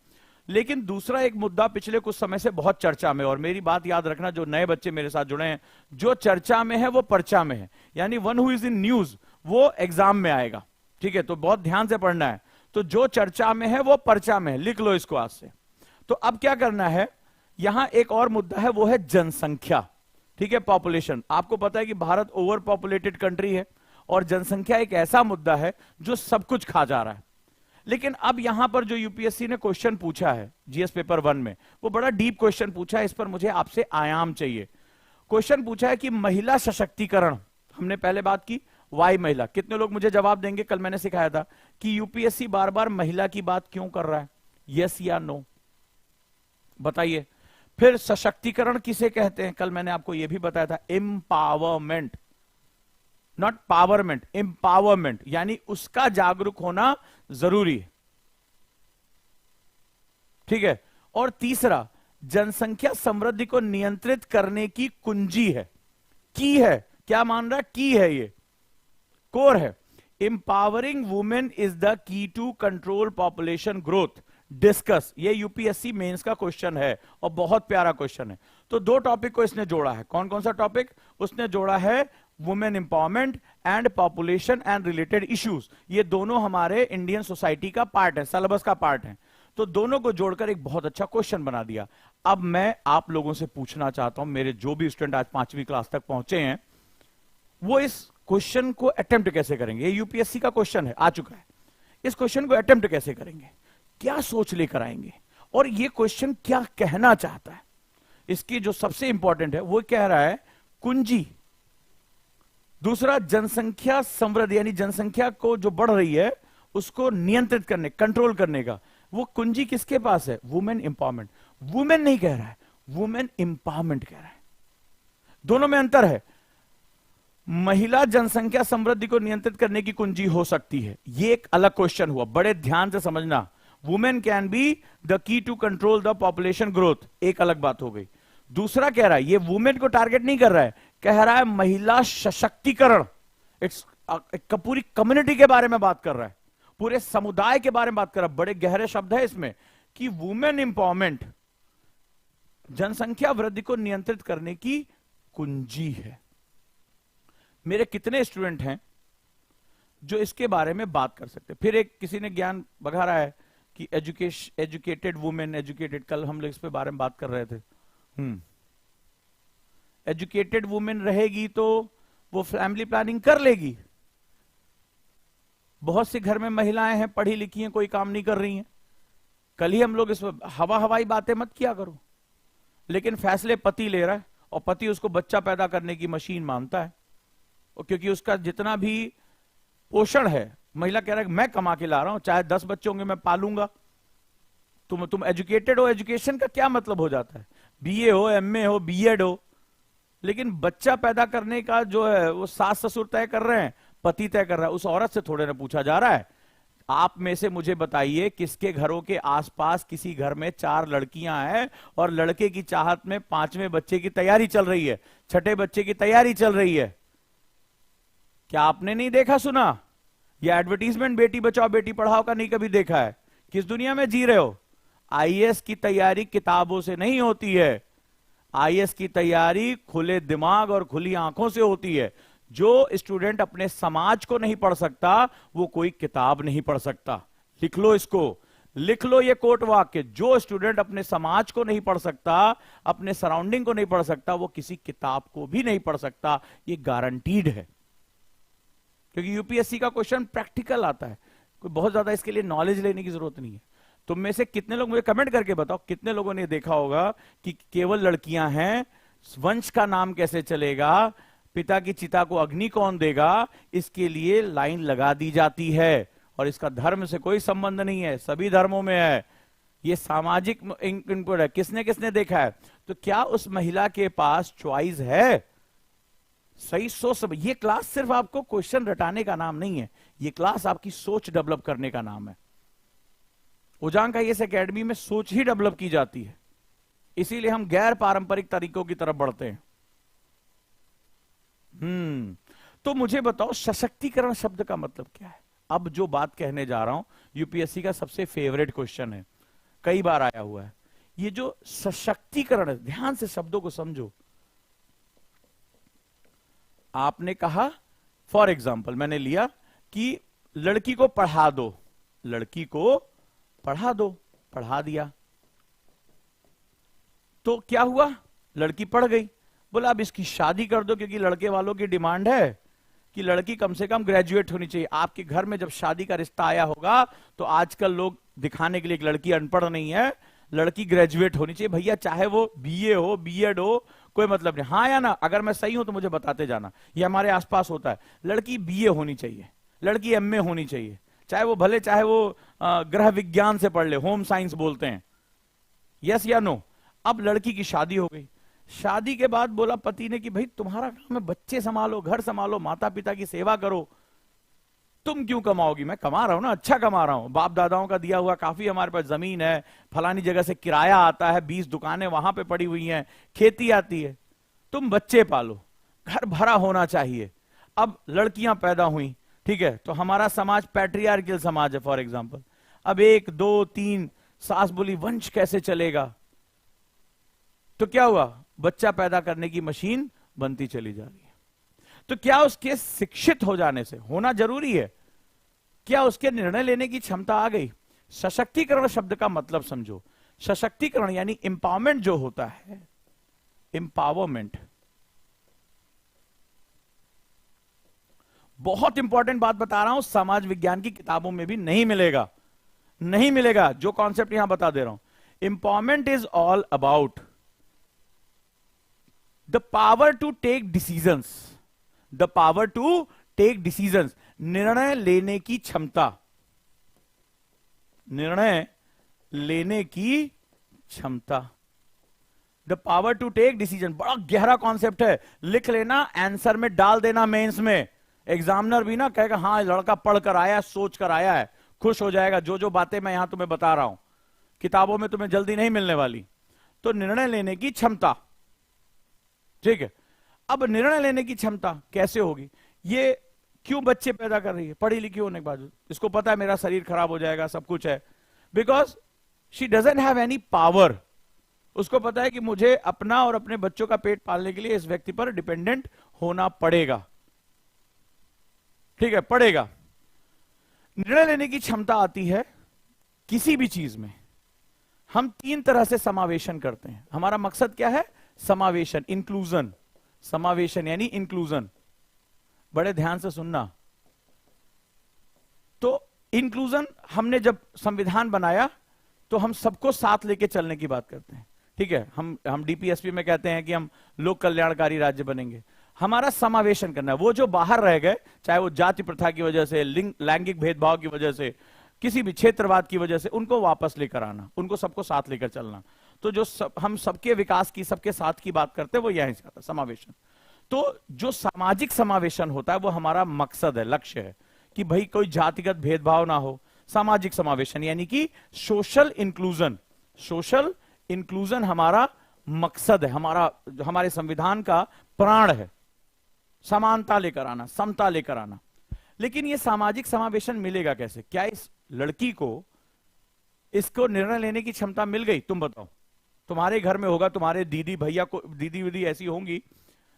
लेकिन दूसरा एक मुद्दा पिछले कुछ समय से बहुत चर्चा में, और मेरी बात याद रखना जो नए बच्चे मेरे साथ जुड़े हैं, जो चर्चा में है वो पर्चा में है, यानी one who is in news वो एग्जाम में आएगा, ठीक है। तो बहुत ध्यान से पढ़ना है। तो जो चर्चा में है वो पर्चा में है, लिख लो इसको आज से। तो अब क्या करना है, यहां एक और मुद्दा है, वो है जनसंख्या, ठीक है, पॉपुलेशन। आपको पता है कि भारत ओवर पॉपुलेटेड कंट्री है और जनसंख्या एक ऐसा मुद्दा है जो सब कुछ खा जा रहा है। लेकिन अब यहां पर जो यूपीएससी ने क्वेश्चन पूछा है जीएस पेपर 1 में, वो बड़ा डीप क्वेश्चन पूछा है। इस पर मुझे आपसे आयाम चाहिए। क्वेश्चन पूछा है कि महिला सशक्तिकरण, हमने पहले बात की वाई महिला, कितने लोग मुझे जवाब देंगे। कल मैंने सिखाया था कि यूपीएससी बार बार महिला की बात क्यों कर रहा है, यस या नो, बताइए। फिर सशक्तिकरण किसे कहते हैं, कल मैंने आपको यह भी बताया था, एम्पावरमेंट, नॉट पावरमेंट, एम्पावरमेंट, यानी उसका जागरूक होना जरूरी है, ठीक है। और तीसरा, जनसंख्या समृद्धि को नियंत्रित करने की कुंजी है, की है, क्या मान रहा, की है, ये कोर है। Empowering women is the key to control population growth, discuss. ये यूपीएससी मेंस का क्वेश्चन है और बहुत प्यारा क्वेश्चन है। तो दो टॉपिक को इसने जोड़ा है। कौन कौन सा टॉपिक उसने जोड़ा है? Women empowerment and population and related issues. ये दोनों हमारे इंडियन सोसाइटी का पार्ट है, सिलेबस का पार्ट है। तो दोनों को जोड़कर एक बहुत अच्छा क्वेश्चन बना दिया। अब मैं आप लोगों से पूछना चाहता हूं, मेरे जो भी स्टूडेंट आज 5वीं क्लास तक पहुंचे हैं, वो इस क्वेश्चन को अटेम्प्ट कैसे करेंगे? ये यूपीएससी का क्वेश्चन है, आ चुका है। इस क्वेश्चन को अटेम्प्ट कैसे करेंगे? क्या सोच लेकर आएंगे? और ये क्वेश्चन क्या कहना चाहता है? इसकी जो सबसे इंपॉर्टेंट है वो कह रहा है कुंजी। दूसरा, जनसंख्या समृद्धि, यानी जनसंख्या को जो बढ़ रही है उसको नियंत्रित करने, कंट्रोल करने का वो कुंजी किसके पास है? Women empowerment. वुमेन नहीं कह रहा है, वुमेन एम्पावरमेंट कह रहा है। दोनों में अंतर है। महिला जनसंख्या समृद्धि को नियंत्रित करने की कुंजी हो सकती है, ये एक अलग क्वेश्चन हुआ, बड़े ध्यान से समझना। Women can be the key to control the population growth, एक अलग बात हो गई। दूसरा कह रहा है, ये वुमेन को टारगेट नहीं कर रहा है, कह रहा है महिला सशक्तिकरण। इट्स पूरी कम्युनिटी के बारे में बात कर रहा है, पूरे समुदाय के बारे में बात कर रहा है। बड़े गहरे शब्द है इसमें कि वुमेन एम्पावरमेंट जनसंख्या वृद्धि को नियंत्रित करने की कुंजी है। मेरे कितने स्टूडेंट हैं जो इसके बारे में बात कर सकते? फिर एक किसी ने ज्ञान बघारा है कि एजुकेटेड वुमेन, एजुकेटेड, कल हम लोग इस पे बारे में बात कर रहे थे। एजुकेटेड वुमेन रहेगी तो वो फैमिली प्लानिंग कर लेगी। बहुत से घर में महिलाएं हैं, पढ़ी लिखी हैं, कोई काम नहीं कर रही हैं। कल ही हम लोग इस हवाई बातें मत किया करो, लेकिन फैसले पति ले रहा है और पति उसको बच्चा पैदा करने की मशीन मानता है। और क्योंकि उसका जितना भी पोषण है, महिला कह रहा है मैं कमा के ला रहा हूं, चाहे 10 बच्चे होंगे मैं पालूंगा। तुम एजुकेटेड हो, एजुकेशन का क्या मतलब हो जाता है? बीए हो, एमए हो, बीएड हो, लेकिन बच्चा पैदा करने का जो है वो सास ससुर तय कर रहे हैं, पति तय कर रहा है। उस औरत से थोड़े ना पूछा जा रहा है। आप में से मुझे बताइए किसके घरों के आसपास किसी घर में 4 लड़कियां हैं और लड़के की चाहत में 5वें बच्चे की तैयारी चल रही है, 6ठे बच्चे की तैयारी चल रही है? क्या आपने नहीं देखा सुना? यह एडवर्टीजमेंट बेटी बचाओ बेटी पढ़ाओ का नहीं कभी देखा है? किस दुनिया में जी रहे हो? आईएएस की तैयारी किताबों से नहीं होती है। आईएएस की तैयारी खुले दिमाग और खुली आंखों से होती है। जो स्टूडेंट अपने समाज को नहीं पढ़ सकता वो कोई किताब नहीं पढ़ सकता। लिख लो इसको, लिख लो ये कोट वाक्य। जो स्टूडेंट अपने समाज को नहीं पढ़ सकता, अपने सराउंडिंग को नहीं पढ़ सकता, वो किसी किताब को भी नहीं पढ़ सकता। ये गारंटीड है, क्योंकि यूपीएससी का क्वेश्चन प्रैक्टिकल आता है। कोई बहुत ज्यादा इसके लिए नॉलेज लेने की जरूरत नहीं है। तुम में से कितने लोग, मुझे कमेंट करके बताओ, कितने लोगों ने देखा होगा कि केवल लड़कियां हैं, वंश का नाम कैसे चलेगा, पिता की चिता को अग्नि कौन देगा, इसके लिए लाइन लगा दी जाती है। और इसका धर्म से कोई संबंध नहीं है, सभी धर्मों में है। ये सामाजिक इनपुट है। किसने किसने देखा है? तो क्या उस महिला के पास चॉइस है? सही सोच सब। ये क्लास सिर्फ आपको क्वेश्चन रटाने का नाम नहीं है, ये क्लास आपकी सोच डेवलप करने का नाम है। उजांग आईएएस एकेडमी में सोच ही डेवलप की जाती है, इसीलिए हम गैर पारंपरिक तरीकों की तरफ बढ़ते हैं। तो मुझे बताओ सशक्तिकरण शब्द का मतलब क्या है? अब जो बात कहने जा रहा हूं यूपीएससी का सबसे फेवरेट क्वेश्चन है, कई बार आया हुआ है। ये जो सशक्तिकरण है, ध्यान से शब्दों को समझो। आपने कहा, फॉर एग्जाम्पल मैंने लिया कि लड़की को पढ़ा दो, लड़की को पढ़ा दो, पढ़ा दिया। तो क्या हुआ? लड़की पढ़ गई। बोला अब इसकी शादी कर दो, क्योंकि लड़के वालों की डिमांड है कि लड़की कम से कम ग्रेजुएट होनी चाहिए। आपके घर में जब शादी का रिश्ता आया होगा तो आजकल लोग दिखाने के लिए, लड़की अनपढ़ नहीं है, लड़की ग्रेजुएट होनी चाहिए। भैया चाहे वो बीए हो, बीएड हो, कोई मतलब नहीं। हाँ या ना? अगर मैं सही हूं तो मुझे बताते जाना। ये हमारे आसपास होता है। लड़की बीए होनी चाहिए, लड़की एमए होनी चाहिए, चाहे वो भले चाहे वो गृह विज्ञान से पढ़ ले, होम साइंस बोलते हैं। यस या नो? अब लड़की की शादी हो गई। शादी के बाद बोला पति ने कि भाई तुम्हारा काम है बच्चे संभालो, घर संभालो, माता पिता की सेवा करो, तुम क्यों कमाओगी? मैं कमा रहा हूं ना, अच्छा कमा रहा हूं, बाप दादाओं का दिया हुआ काफी हमारे पास जमीन है, फलानी जगह से किराया आता है, 20 दुकानें वहां पे पड़ी हुई हैं, खेती आती है, तुम बच्चे पालो, घर भरा होना चाहिए। अब लड़कियां पैदा हुई ठीक है, तो हमारा समाज पैट्रियार्कियल समाज है फॉर एग्जाम्पल। अब 1 2 3 सास बोली वंश कैसे चलेगा? तो क्या हुआ, बच्चा पैदा करने की मशीन बनती चली जा रही है। तो क्या उसके शिक्षित हो जाने से, होना जरूरी है, क्या उसके निर्णय लेने की क्षमता आ गई? सशक्तिकरण शब्द का मतलब समझो। सशक्तिकरण यानी एम्पावरमेंट जो होता है, एम्पावरमेंट, बहुत इंपॉर्टेंट बात बता रहा हूं, समाज विज्ञान की किताबों में भी नहीं मिलेगा, नहीं मिलेगा जो कॉन्सेप्ट यहां बता दे रहा हूं। Empowerment is all about the power to take decisions, the power to take decisions, निर्णय लेने की क्षमता, निर्णय लेने की क्षमता, the power to take decision. बड़ा गहरा कॉन्सेप्ट है, लिख लेना, आंसर में डाल देना मेंस में। एग्जामिनर भी ना कहेगा हाँ लड़का पढ़ कर आया, सोच कर आया है, खुश हो जाएगा। जो जो बातें मैं यहां तुम्हें बता रहा हूं किताबों में तुम्हें जल्दी नहीं मिलने वाली। तो निर्णय लेने की क्षमता, ठीक है। अब निर्णय लेने की क्षमता कैसे होगी? ये क्यों बच्चे पैदा कर रही है पढ़ी लिखी होने के बाद? इसको पता है मेरा शरीर खराब हो जाएगा, सब कुछ है, because she doesn't have any power. उसको पता है कि मुझे अपना और अपने बच्चों का पेट पालने के लिए इस व्यक्ति पर डिपेंडेंट होना पड़ेगा, ठीक है, पड़ेगा। निर्णय लेने की क्षमता आती है किसी भी चीज में। हम 3 तरह से समावेशन करते हैं। हमारा मकसद क्या है? समावेशन, इंक्लूजन। समावेशन यानी इंक्लूजन, बड़े ध्यान से सुनना। तो इंक्लूजन, हमने जब संविधान बनाया तो हम सबको साथ लेके चलने की बात करते हैं, ठीक है। हम डीपीएसपी में कहते हैं कि हम लोक कल्याणकारी राज्य बनेंगे। हमारा समावेशन करना है। वो जो बाहर रह गए, चाहे वो जाति प्रथा की वजह से, लैंगिक भेदभाव की वजह से, किसी भी क्षेत्रवाद की वजह से, उनको वापस लेकर आना, उनको सबको साथ लेकर चलना। तो जो हम सबके विकास की, सबके साथ की बात करते हैं, वो यहीं से आता है, समावेशन। तो जो सामाजिक समावेशन होता है वो हमारा मकसद है, लक्ष्य है कि भाई कोई जातिगत भेदभाव ना हो। सामाजिक समावेशन यानी कि सोशल इंक्लूजन, सोशल इंक्लूजन हमारा मकसद है, हमारे संविधान का प्राण है। समानता लेकर आना, समता लेकर आना। लेकिन ये सामाजिक समावेशन मिलेगा कैसे? क्या इस लड़की को इसको निर्णय लेने की क्षमता मिल गई? तुम बताओ। तुम्हारे घर में होगा, तुम्हारे दीदी भैया को, दीदी विदी ऐसी होंगी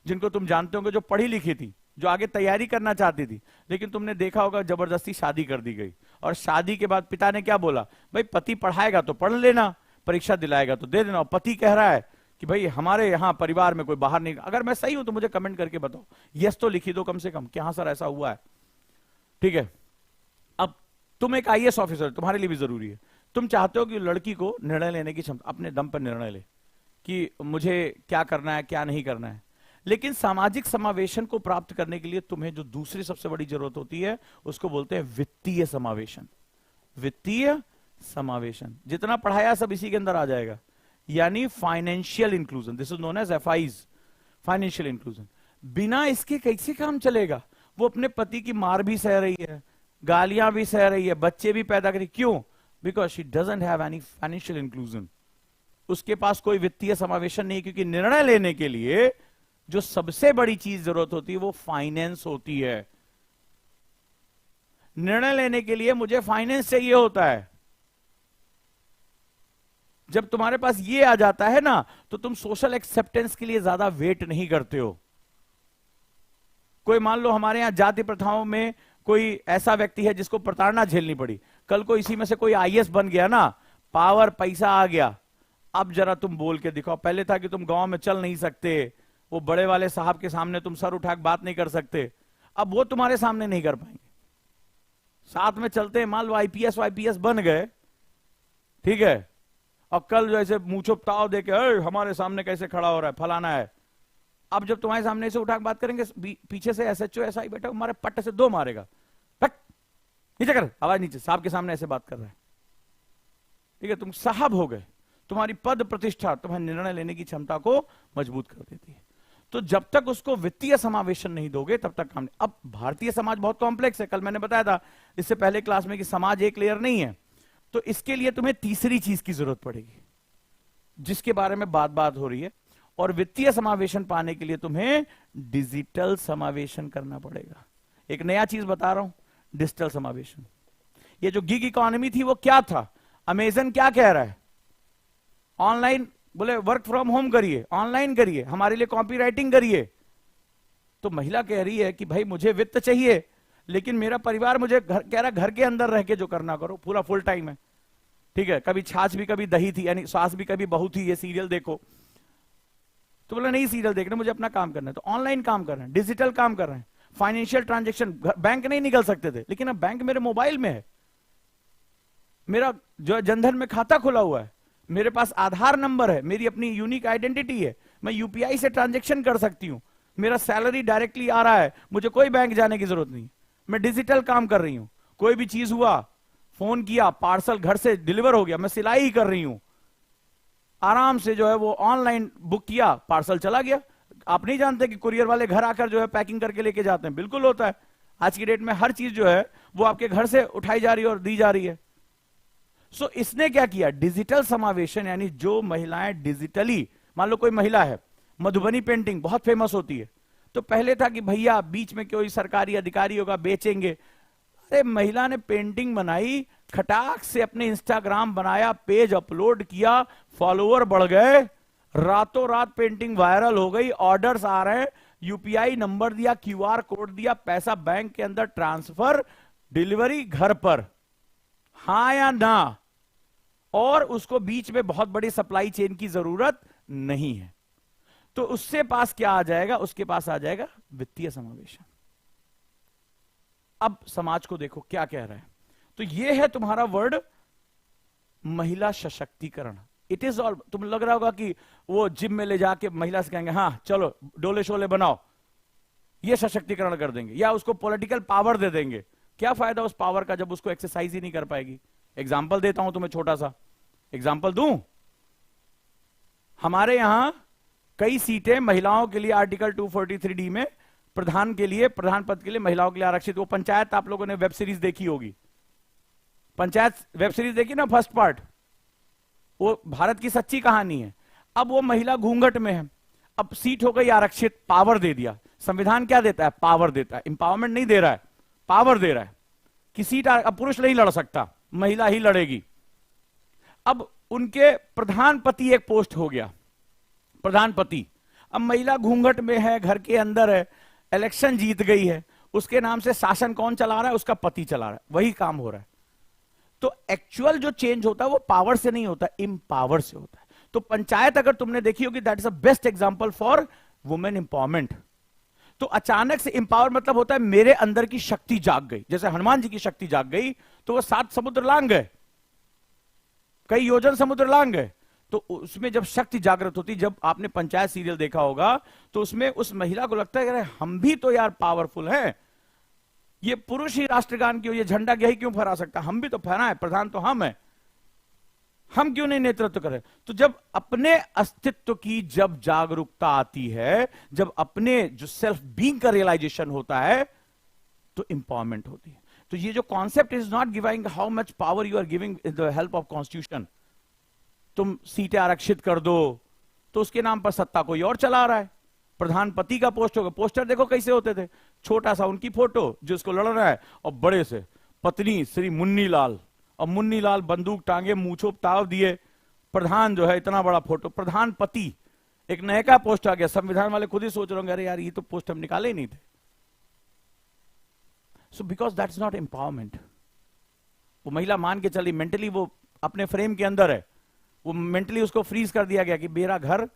जिनको तुम जानते होंगे, जो पढ़ी लिखी थी, जो आगे तैयारी करना चाहती थी, लेकिन तुमने देखा होगा जबरदस्ती शादी कर दी गई। और शादी के बाद पिता ने क्या बोला? भाई पति पढ़ाएगा तो पढ़ लेना, परीक्षा दिलाएगा तो दे देना। और पति कह रहा है कि भाई हमारे यहाँ परिवार में कोई बाहर नहीं। अगर मैं सही हूं तो मुझे कमेंट करके बताओ, यस तो लिखी दो कम से कम कि हाँ सर ऐसा हुआ है, ठीक है। अब तुम एक आईएएस ऑफिसर, तुम्हारे लिए भी जरूरी है। तुम चाहते हो कि लड़की को निर्णय लेने की क्षमता, अपने दम पर निर्णय ले कि मुझे क्या करना है, क्या नहीं करना है। लेकिन सामाजिक समावेशन को प्राप्त करने के लिए तुम्हें जो दूसरी सबसे बड़ी जरूरत होती है उसको बोलते हैं वित्तीय समावेशन। वित्तीय समावेशन, जितना पढ़ाया सब इसी के अंदर आ जाएगा, यानी financial inclusion. This is known as FIs, financial inclusion. बिना इसके कैसे काम चलेगा? वो अपने पति की मार भी सह रही है, गालियां भी सह रही है, बच्चे भी पैदा करी, क्यों? Because she doesn't have any financial inclusion. उसके पास कोई वित्तीय समावेशन नहीं, क्योंकि निर्णय लेने के लिए जो सबसे बड़ी चीज जरूरत होती है वो फाइनेंस होती है। निर्णय लेने के लिए मुझे फाइनेंस चाहिए होता है। जब तुम्हारे पास ये आ जाता है ना, तो तुम सोशल एक्सेप्टेंस के लिए ज्यादा वेट नहीं करते हो। कोई मान लो हमारे यहां जाति प्रथाओं में कोई ऐसा व्यक्ति है जिसको प्रताड़ना झेलनी पड़ी, कल को इसी में से कोई आईएएस बन गया ना, पावर पैसा आ गया, अब जरा तुम बोल के दिखाओ। पहले था कि तुम गांव में चल नहीं सकते, वो बड़े वाले साहब के सामने तुम सर उठा के बात नहीं कर सकते, अब वो तुम्हारे सामने नहीं कर पाएंगे। साथ में चलते हैं, मान लो आईपीएस वाईपीएस बन गए, ठीक है, और कल जैसे मूंछो ताव दे के हमारे सामने कैसे खड़ा हो रहा है, फलाना है। अब जब तुम्हारे सामने से उठा के बात करेंगे, पीछे से एसएचओ ऐसा ही बैठा हमारे पट्टे से 2 मारेगा, नीचे कर, आवाज नीचे, साहब के सामने ऐसे बात कर रहा है, ठीक है। तुम साहब हो गए, तुम्हारी पद प्रतिष्ठा तुम्हारे निर्णय लेने की क्षमता को मजबूत कर देती है। तो जब तक उसको वित्तीय समावेशन नहीं दोगे तब तक काम नहीं। अब भारतीय समाज बहुत कॉम्प्लेक्स है, कल मैंने बताया था इससे पहले क्लास में कि समाज एक लेयर नहीं है। तो इसके लिए तुम्हें तीसरी चीज की जरूरत पड़ेगी, जिसके बारे में बात हो रही है। और वित्तीय समावेशन पाने के लिए तुम्हें डिजिटल समावेशन करना पड़ेगा। एक नया चीज बता रहा हूं, डिजिटल समावेशन। ये जो गिग इकोनॉमी थी वो क्या था? अमेजन क्या कह रहा है? ऑनलाइन, बोले वर्क फ्रॉम होम करिए, ऑनलाइन करिए, हमारे लिए कॉपी राइटिंग करिए। तो महिला कह रही है कि भाई मुझे वित्त चाहिए, लेकिन मेरा परिवार मुझे कह रहा घर के अंदर रह के जो करना करो, पूरा फुल टाइम है, ठीक है, कभी छाछ भी कभी दही थी, यानी सास भी कभी बहू थी, ये सीरियल देखो। तो बोला नहीं सीरियल देखना, मुझे अपना काम करना है। तो ऑनलाइन काम कर रहे हैं, डिजिटल काम कर रहे हैं, फाइनेंशियल ट्रांजेक्शन, बैंक नहीं निकल सकते थे, लेकिन अब बैंक मेरे मोबाइल में है, मेरा जो जनधन में खाता खुला हुआ है, मेरे पास आधार नंबर है, मेरी अपनी यूनिक आइडेंटिटी है, मैं यूपीआई से ट्रांजेक्शन कर सकती हूं, मेरा सैलरी डायरेक्टली आ रहा है, मुझे कोई बैंक जाने की जरूरत नहीं, मैं डिजिटल काम कर रही हूं। कोई भी चीज हुआ, फोन किया, पार्सल घर से डिलीवर हो गया, मैं सिलाई ही कर रही हूं, आराम से जो है वो ऑनलाइन बुक किया, पार्सल चला गया। आप नहीं जानते कि कुरियर वाले घर आकर जो है पैकिंग करके लेके जाते हैं? बिल्कुल होता है। आज की डेट में हर चीज जो है वो आपके घर से उठाई जा रही है और दी जा रही है। सो इसने क्या किया? डिजिटल समावेशन, यानी जो महिलाएं डिजिटली, मान लो कोई महिला है, मधुबनी पेंटिंग बहुत फेमस होती है, तो पहले था कि भैया बीच में कोई सरकारी अधिकारी होगा, बेचेंगे। अरे महिला ने पेंटिंग बनाई, खटाक से अपने इंस्टाग्राम बनाया, पेज अपलोड किया, फॉलोअर बढ़ गए, रातों रात पेंटिंग वायरल हो गई, ऑर्डर्स आ रहे हैं, यूपीआई नंबर दिया, क्यूआर कोड दिया, पैसा बैंक के अंदर ट्रांसफर, डिलीवरी घर पर, हां या ना, और उसको बीच में बहुत बड़ी सप्लाई चेन की जरूरत नहीं है। तो उससे पास क्या आ जाएगा? उसके पास आ जाएगा वित्तीय समावेशन। अब समाज को देखो क्या कह रहा है। तो ये है तुम्हारा वर्ड महिला सशक्तिकरण। It is all. तुम लग रहा होगा कि वो जिम में ले जाके महिला से कहेंगे हाँ चलो डोले शोले बनाओ, ये सशक्तिकरण कर देंगे, या उसको पॉलिटिकल पावर दे देंगे। क्या फायदा उस पावर का जब उसको एक्सरसाइज ही नहीं कर पाएगी? एग्जाम्पल देता हूं तुम्हें, छोटा सा एग्जाम्पल दूं। हमारे यहां कई सीटें महिलाओं के लिए आर्टिकल 243D में प्रधान के लिए, प्रधान पद के लिए महिलाओं के लिए आरक्षित। वो पंचायत आप लोगों ने वेब सीरीज देखी होगी, पंचायत वेब सीरीज देखी ना, फर्स्ट पार्ट, वो भारत की सच्ची कहानी है। अब वो महिला घूंघट में है, अब सीट हो गई आरक्षित, पावर दे दिया। संविधान क्या देता है? पावर देता है। इंपावरमेंट नहीं दे रहा है, पावर दे रहा है कि सीट अब पुरुष नहीं लड़ सकता, महिला ही लड़ेगी। अब उनके प्रधानपति एक पोस्ट हो गया, प्रधानपति। अब महिला घूंघट में है, घर के अंदर है, इलेक्शन जीत गई है, उसके नाम से शासन कौन चला रहा है? उसका पति चला रहा है, वही काम हो रहा है। तो एक्चुअल जो चेंज होता है वो पावर से नहीं होता, इम्पावर से होता है। तो पंचायत अगर तुमने देखी होगी, that is a best example for women empowerment. तो अचानक से इंपावर मतलब होता है मेरे अंदर की शक्ति जाग गई। जैसे हनुमान जी की शक्ति जाग गई तो वो 7 समुद्र लांग गए, कई योजन समुद्र लांग गए। तो उसमें जब शक्ति जागृत होती, जब आपने पंचायत सीरियल देखा होगा तो उसमें उस महिला को लगता है अरे हम भी तो यार पावरफुल हैं, ये पुरुष ही राष्ट्रगान क्यों, ये झंडा यही क्यों फहरा सकता, हम भी तो फहराएं, प्रधान तो हम हैं, हम क्यों नहीं नेतृत्व करें। तो जब अपने अस्तित्व की जब जागरूकता आती है, जब अपने जो सेल्फ बीइंग का रियलाइजेशन होता है, तो इंपावरमेंट होती है। तो ये जो concept is not giving how much power you are giving in the help of constitution. तुम सीटें आरक्षित कर दो तो उसके नाम पर सत्ता कोई और चला रहा है। प्रधानपति का पोस्ट होगा, पोस्टर देखो कैसे होते थे, छोटा सा उनकी फोटो जिसको लड़ रहा है, और बड़े से पत्नी श्री मुन्नी लाल, और मुन्नी लाल बंदूक टांगे, मूछों ताव दिए, प्रधान जो है इतना बड़ा फोटो, प्रधानपति। एक नए का पोस्ट आ गया, संविधान वाले खुद ही सोच रहे होंगे अरे यार ये तो पोस्ट हम निकाले ही नहीं थे। So because that's not empowerment. वो महिला मान के चली, मेंटली वो अपने फ्रेम के अंदर है, वो मेंटली उसको फ्रीज कर दिया गया कि मेरा घर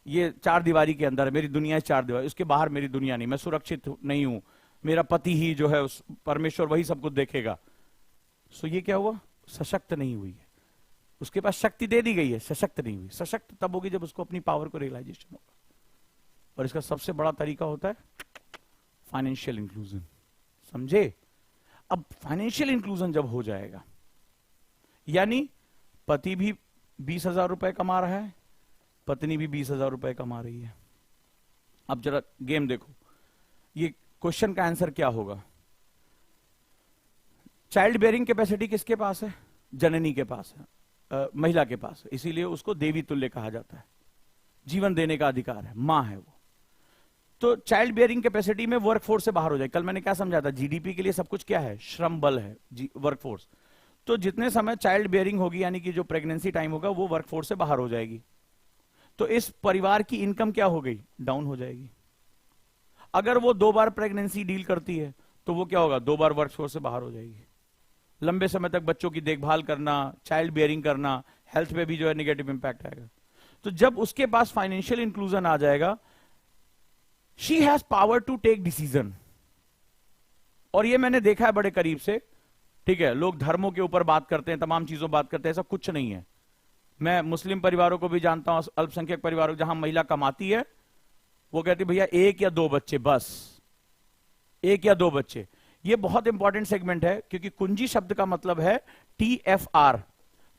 ये 4 दीवारी के अंदर है, मेरी दुनिया 4 दीवारी, उसके बाहर मेरी दुनिया नहीं, मैं सुरक्षित नहीं हूं, मेरा पति ही जो है उस परमेश्वर वही सब कुछ देखेगा। सो ये क्या हुआ? सशक्त नहीं हुई है, उसके पास शक्ति दे दी गई है, सशक्त नहीं हुई। सशक्त तब होगी जब उसको अपनी पावर को रियलाइजेशन होगा। और इसका सबसे बड़ा तरीका होता है फाइनेंशियल इंक्लूजन। समझे? अब फाइनेंशियल इंक्लूजन जब हो जाएगा, यानी पति भी 20,000 रुपए कमा रहा है, पत्नी भी 20,000 रुपए कमा रही है। अब जरा गेम देखो, ये क्वेश्चन का आंसर क्या होगा? चाइल्ड बेयरिंग कैपेसिटी किसके पास है? जननी के पास है, महिला के पास है, इसीलिए उसको देवी तुल्य कहा जाता है, जीवन देने का अधिकार है, मां है वो। तो चाइल्ड बियरिंग कैपेसिटी में वर्कफोर्स से बाहर हो जाए। कल मैंने क्या समझा था, जीडीपी के लिए सब कुछ क्या है, श्रम बल है, वर्कफोर्स। तो जितने समय चाइल्ड बियरिंग होगी, यानी कि जो प्रेगनेंसी टाइम होगा, वो वर्कफोर्स से बाहर हो जाएगी। तो इस परिवार की इनकम क्या हो गई, डाउन हो जाएगी। अगर वो 2 बार प्रेगनेंसी डील करती है तो वो क्या होगा, 2 बार वर्कफोर्स से बाहर हो जाएगी। लंबे समय तक बच्चों की देखभाल करना, चाइल्ड बियरिंग करना, हेल्थ पे भी जो है निगेटिव इंपैक्ट आएगा। तो जब उसके पास फाइनेंशियल इंक्लूजन आ जाएगा, she has power to take decision. और ये मैंने देखा है बड़े करीब से, ठीक है। लोग धर्मों के ऊपर बात करते हैं, तमाम चीजों बात करते हैं, ऐसा कुछ नहीं है। मैं मुस्लिम परिवारों को भी जानता हूं, अल्पसंख्यक परिवारों जहां महिला कमाती है, वो कहती भैया 1 या 2 बच्चे बस, 1 या 2 बच्चे। ये बहुत इंपॉर्टेंट सेगमेंट है, क्योंकि कुंजी शब्द का मतलब है TFR,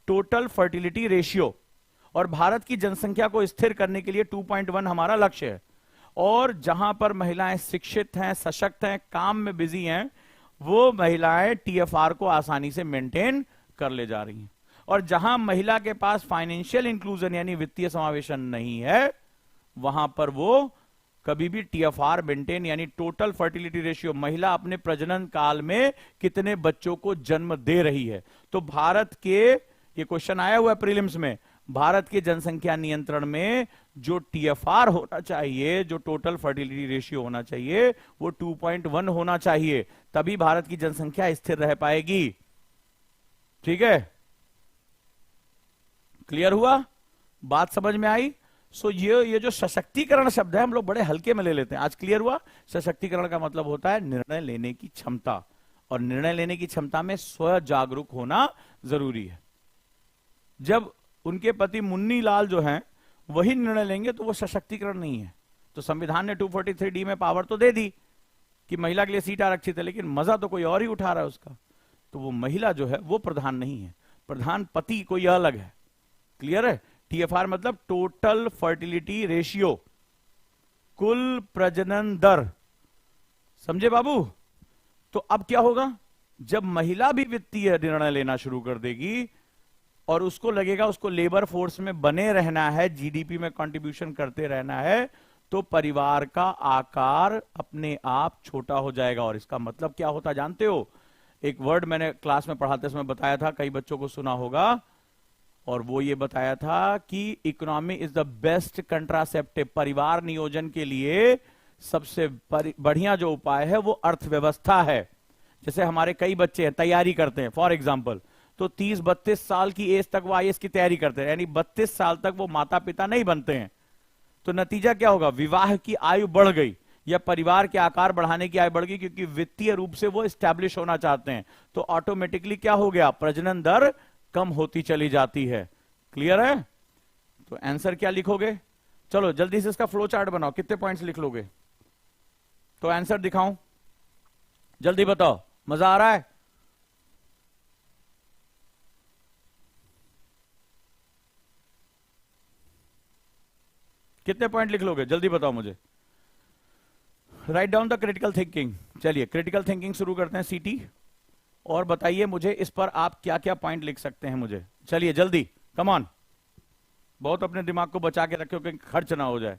टोटल फर्टिलिटी रेशियो। और भारत की जनसंख्या को स्थिर करने के लिए 2.1 हमारा लक्ष्य है। और जहां पर महिलाएं शिक्षित हैं, सशक्त हैं, काम में बिजी हैं, वो महिलाएं TFR को आसानी से मेंटेन कर ले जा रही हैं। और जहां महिला के पास फाइनेंशियल इंक्लूजन यानी वित्तीय समावेशन नहीं है, वहां पर वो कभी भी TFR मेंटेन यानी टोटल फर्टिलिटी रेशियो, महिला अपने प्रजनन काल में कितने बच्चों को जन्म दे रही है। तो भारत के, ये क्वेश्चन आया हुआ है प्रीलिम्स में, भारत के जनसंख्या नियंत्रण में जो TFR होना चाहिए, जो टोटल फर्टिलिटी रेशियो होना चाहिए, वो 2.1 होना चाहिए, तभी भारत की जनसंख्या स्थिर रह पाएगी। ठीक है, क्लियर हुआ, बात समझ में आई? सो ये जो सशक्तिकरण शब्द है, हम लोग बड़े हल्के में ले लेते हैं। आज क्लियर हुआ, सशक्तिकरण का मतलब होता है निर्णय लेने की क्षमता, और निर्णय लेने की क्षमता में स्व जागरूक होना जरूरी है। जब उनके पति मुन्नी लाल जो हैं वही निर्णय लेंगे तो वो सशक्तिकरण नहीं है। तो संविधान ने 243D में पावर तो दे दी कि महिला के लिए सीट आरक्षित है, लेकिन मजा तो कोई और ही उठा रहा है उसका। तो वो महिला जो है वो प्रधान नहीं है, प्रधान पति कोई अलग है। क्लियर है? TFR मतलब टोटल फर्टिलिटी रेशियो, कुल प्रजनन दर। समझे बाबू? तो अब क्या होगा, जब महिला भी वित्तीय निर्णय लेना शुरू कर देगी और उसको लगेगा उसको लेबर फोर्स में बने रहना है, जीडीपी में कंट्रीब्यूशन करते रहना है, तो परिवार का आकार अपने आप छोटा हो जाएगा। और इसका मतलब क्या होता जानते हो? एक वर्ड मैंने क्लास में पढ़ाते समय बताया था, कई बच्चों को सुना होगा, और वो ये बताया था कि economy is the best contraceptive. परिवार नियोजन के लिए सबसे बढ़िया जो उपाय है वो अर्थव्यवस्था है। जैसे हमारे कई बच्चे हैं, तैयारी करते हैं, फॉर एग्जाम्पल, तो 30-32 साल की एज तक वो IAS की तैयारी करते हैं, यानी 32 साल तक वो माता पिता नहीं बनते हैं। तो नतीजा क्या होगा, विवाह की आयु बढ़ गई या परिवार के आकार बढ़ाने की आयु बढ़ गई, क्योंकि वित्तीय रूप से वो स्टैब्लिश होना चाहते हैं। तो ऑटोमेटिकली क्या हो गया, प्रजनन दर कम होती चली जाती है। क्लियर है? तो आंसर क्या लिखोगे? चलो जल्दी से इसका फ्लो चार्ट बनाओ, कितने पॉइंट्स लिख लोगे? तो आंसर दिखाऊं, जल्दी बताओ, मजा आ रहा है? कितने पॉइंट लिख लोगे, जल्दी बताओ मुझे। Write down the critical thinking. चलिए क्रिटिकल थिंकिंग शुरू करते हैं सीटी, और बताइए मुझे इस पर आप क्या क्या पॉइंट लिख सकते हैं मुझे। चलिए जल्दी, कम ऑन, बहुत अपने दिमाग को बचा के रखो कि खर्च ना हो जाए।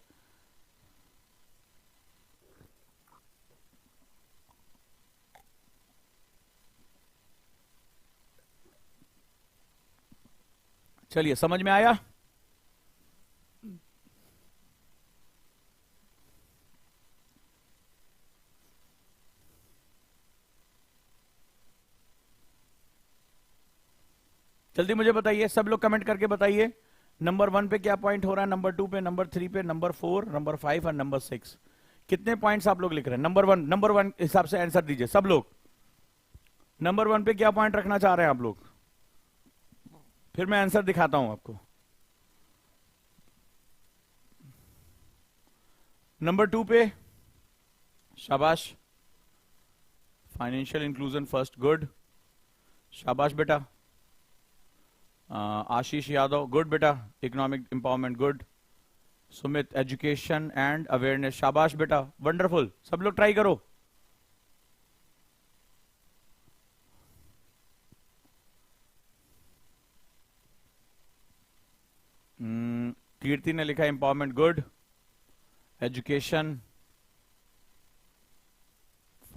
चलिए, समझ में आया? जल्दी मुझे बताइए, सब लोग कमेंट करके बताइए, नंबर 1 पे क्या पॉइंट हो रहा है, नंबर 2 पे, नंबर 3 पे, नंबर 4, नंबर 5 और नंबर 6। कितने पॉइंट्स आप लोग लिख रहे हैं? नंबर वन हिसाब से आंसर दीजिए सब लोग। नंबर 1 पे क्या पॉइंट रखना चाह रहे हैं आप लोग? फिर मैं आंसर दिखाता हूं आपको। नंबर 2 पे, शाबाश, फाइनेंशियल इंक्लूजन फर्स्ट, गुड, शाबाश बेटा। आशीष यादव, गुड बेटा, economic empowerment, good. Sumit, education and awareness, शाबाश बेटा, वंडरफुल, सब लोग ट्राई करो। कीर्ति ने लिखा empowerment, good. Education,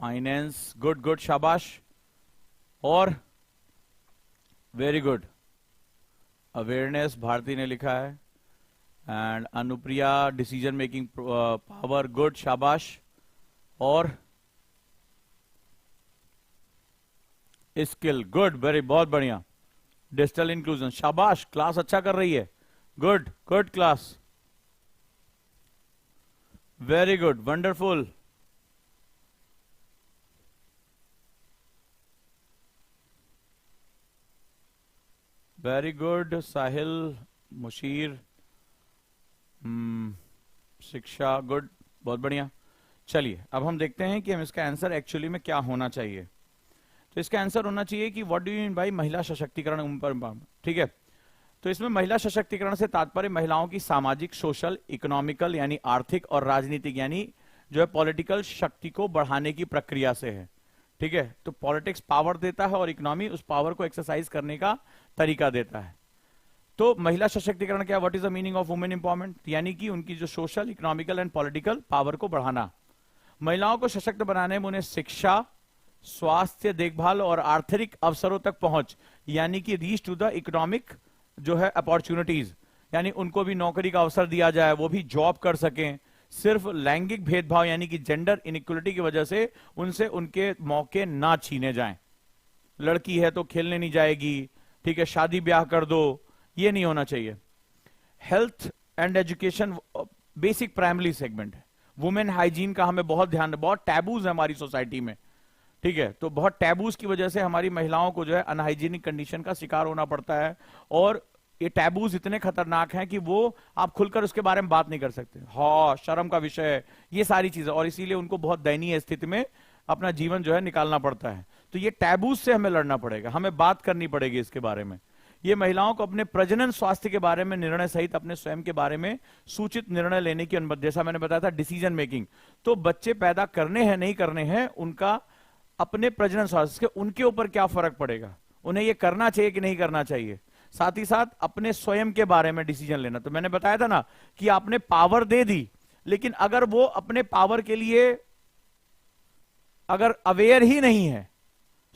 finance, good good, शाबाश। और वेरी गुड, अवेयरनेस भारती ने लिखा है। And Anupriya, decision making power, good, शाबाश। और स्किल, गुड, वेरी, बहुत बढ़िया। डिजिटल इंक्लूजन, शाबाश, क्लास अच्छा कर रही है, good good class, very good, wonderful. Very good Sahil, Musheer, Shiksha, good, बहुत बढ़िया। चलिए अब हम देखते हैं कि हम इसका आंसर एक्चुअली में क्या होना चाहिए। तो इसका आंसर होना चाहिए कि what do you mean by महिला सशक्तिकरण, ठीक है। तो इसमें महिला सशक्तिकरण से तात्पर्य महिलाओं की सामाजिक, सोशल, इकोनॉमिकल यानी आर्थिक और राजनीतिक यानी जो है पॉलिटिकल शक्ति को बढ़ाने की प्रक्रिया से है, ठीक है। तो पॉलिटिक्स पावर देता है और इकोनॉमी उस पावर को एक्सरसाइज करने का तरीका देता है। तो महिला सशक्तिकरण क्या, what is the meaning of women empowerment, यानी कि उनकी जो social, economical and political power को बढ़ाना। महिलाओं को सशक्त बनाने में उन्हें शिक्षा, स्वास्थ्य देखभाल और आर्थिक अवसरों तक पहुंच यानी कि रीच टू द इकोनॉमिक जो है अपॉर्चुनिटीज, यानी उनको भी नौकरी का अवसर दिया जाए, वो भी जॉब कर सकें। सिर्फ लैंगिक भेदभाव यानी कि जेंडर इनइक्वलिटी की वजह से उनसे उनके मौके ना छीने जाएं। लड़की है तो खेलने नहीं जाएगी, ठीक है, शादी ब्याह कर दो, ये नहीं होना चाहिए। Health and education basic primary segment है। वुमेन हाइजीन का हमें बहुत ध्यान, बहुत टैबूज है हमारी सोसाइटी में, ठीक है। तो बहुत टैबूज की वजह से हमारी महिलाओं को जो है अनहाइजीनिक कंडीशन का शिकार होना पड़ता है। और ये टैबूज इतने खतरनाक हैं कि वो आप खुलकर उसके बारे में बात नहीं कर सकते। हाँ, शर्म का विषय है ये सारी चीजें, और इसीलिए उनको बहुत दयनीय स्थिति में अपना जीवन जो है निकालना पड़ता है। तो ये टैबूज से हमें लड़ना पड़ेगा, हमें बात करनी पड़ेगी इसके बारे में। ये महिलाओं को अपने प्रजनन स्वास्थ्य के बारे में निर्णय सहित अपने स्वयं के बारे में सूचित निर्णय लेने की अनुमति, जैसा मैंने बताया था डिसीजन मेकिंग। तो बच्चे पैदा करने हैं नहीं करने हैं, उनका अपने प्रजनन स्वास्थ्य के उनके ऊपर क्या फर्क पड़ेगा, उन्हें ये करना चाहिए कि नहीं करना चाहिए। साथ ही साथ अपने स्वयं के बारे में डिसीजन लेना। तो मैंने बताया था ना कि आपने पावर दे दी, लेकिन अगर वो अपने पावर के लिए अगर अवेयर ही नहीं है,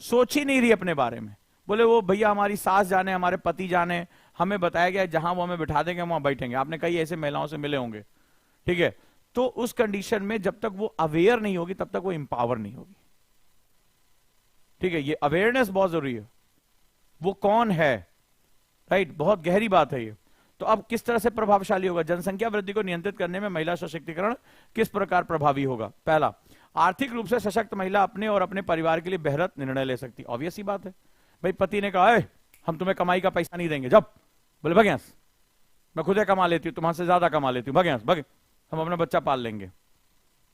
सोच ही नहीं रही अपने बारे में, बोले वो भैया हमारी सास जाने, हमारे पति जाने, हमें बताया गया जहां वो हमें बिठा देंगे वहां बैठेंगे। आपने कई ऐसे महिलाओं से मिले होंगे, ठीक है। तो उस कंडीशन में जब तक वो अवेयर नहीं होगी तब तक वो इंपावर नहीं होगी, ठीक है। ये अवेयरनेस बहुत जरूरी है, वो कौन है, राइट, बहुत गहरी बात है ये। तो अब किस तरह से प्रभावशाली होगा, जनसंख्या वृद्धि को नियंत्रित करने में महिला सशक्तिकरण किस प्रकार प्रभावी होगा। पहला, आर्थिक रूप से सशक्त महिला अपने और अपने परिवार के लिए बेहतर निर्णय ले सकती। ऑब्वियस ही बात है, भाई पति ने कहा है हम तुम्हें कमाई का पैसा नहीं देंगे, जब बोले भगेंस मैं खुद कमा लेती हूँ, तुम्हारे से ज्यादा कमा लेती हूँ, भगेंस भगे, हम अपना बच्चा पाल लेंगे,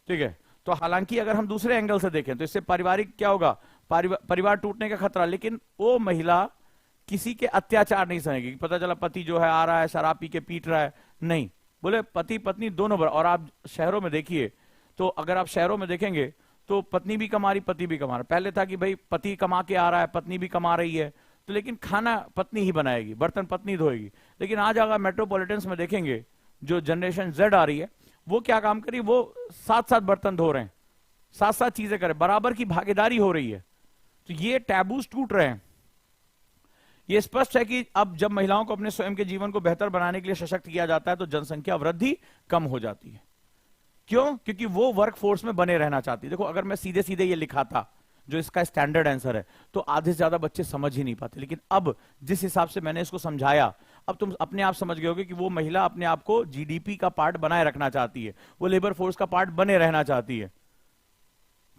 ठीक है। तो हालांकि अगर हम दूसरे एंगल से देखें तो इससे पारिवारिक क्या होगा, परिवार टूटने का खतरा। लेकिन वो महिला किसी के अत्याचार नहीं सहेगी। पता चला पति जो है आ रहा है शराब पी के पीट रहा है, नहीं, बोले पति पत्नी दोनों बराबर। और आप शहरों में देखिए, तो अगर आप शहरों में देखेंगे तो पत्नी भी कमा रही, पति भी कमा रहा। पहले था कि भाई पति कमा के आ रहा है, पत्नी भी कमा रही है, तो लेकिन खाना पत्नी ही बनाएगी, बर्तन पत्नी धोएगी। लेकिन आज अगर मेट्रोपॉलिटन्स में देखेंगे, जो जनरेशन जेड आ रही है, वो क्या काम करी, वो साथ साथ बर्तन धो रहे हैं, साथ साथ चीजें करें, बराबर की भागीदारी हो रही है। तो ये टैबूज टूट रहे हैं। ये स्पष्ट है कि अब जब महिलाओं को अपने स्वयं के जीवन को बेहतर बनाने के लिए सशक्त किया जाता है तो जनसंख्या वृद्धि कम हो जाती है। क्यों? क्योंकि वो वर्क फोर्स में बने रहना चाहती है। देखो, अगर मैं सीधे सीधे ये लिखा था जो इसका स्टैंडर्ड आंसर है तो आधे से ज्यादा बच्चे समझ ही नहीं पाते। लेकिन अब जिस हिसाब से मैंने इसको समझाया, अब तुम अपने आप समझ गए होगे कि वो महिला अपने आप को जीडीपी का पार्ट बनाए रखना चाहती है, वो लेबर फोर्स का पार्ट बने रहना चाहती है,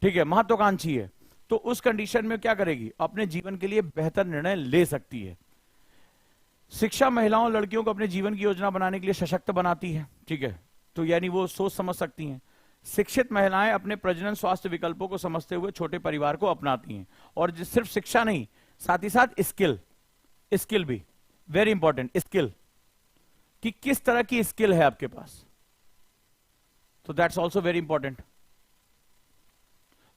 ठीक है, महत्वाकांक्षी है। तो उस कंडीशन में क्या करेगी, अपने जीवन के लिए बेहतर निर्णय ले सकती है। शिक्षा महिलाओं लड़कियों को अपने जीवन की योजना बनाने के लिए सशक्त बनाती है, ठीक है। तो यानी वो सोच समझ सकती हैं। शिक्षित महिलाएं अपने प्रजनन स्वास्थ्य विकल्पों को समझते हुए छोटे परिवार को अपनाती हैं। और सिर्फ शिक्षा नहीं, साथ ही साथ स्किल भी वेरी इंपॉर्टेंट, स्किल कि किस तरह की स्किल है आपके पास, तो दैट्स ऑल्सो वेरी इंपॉर्टेंट।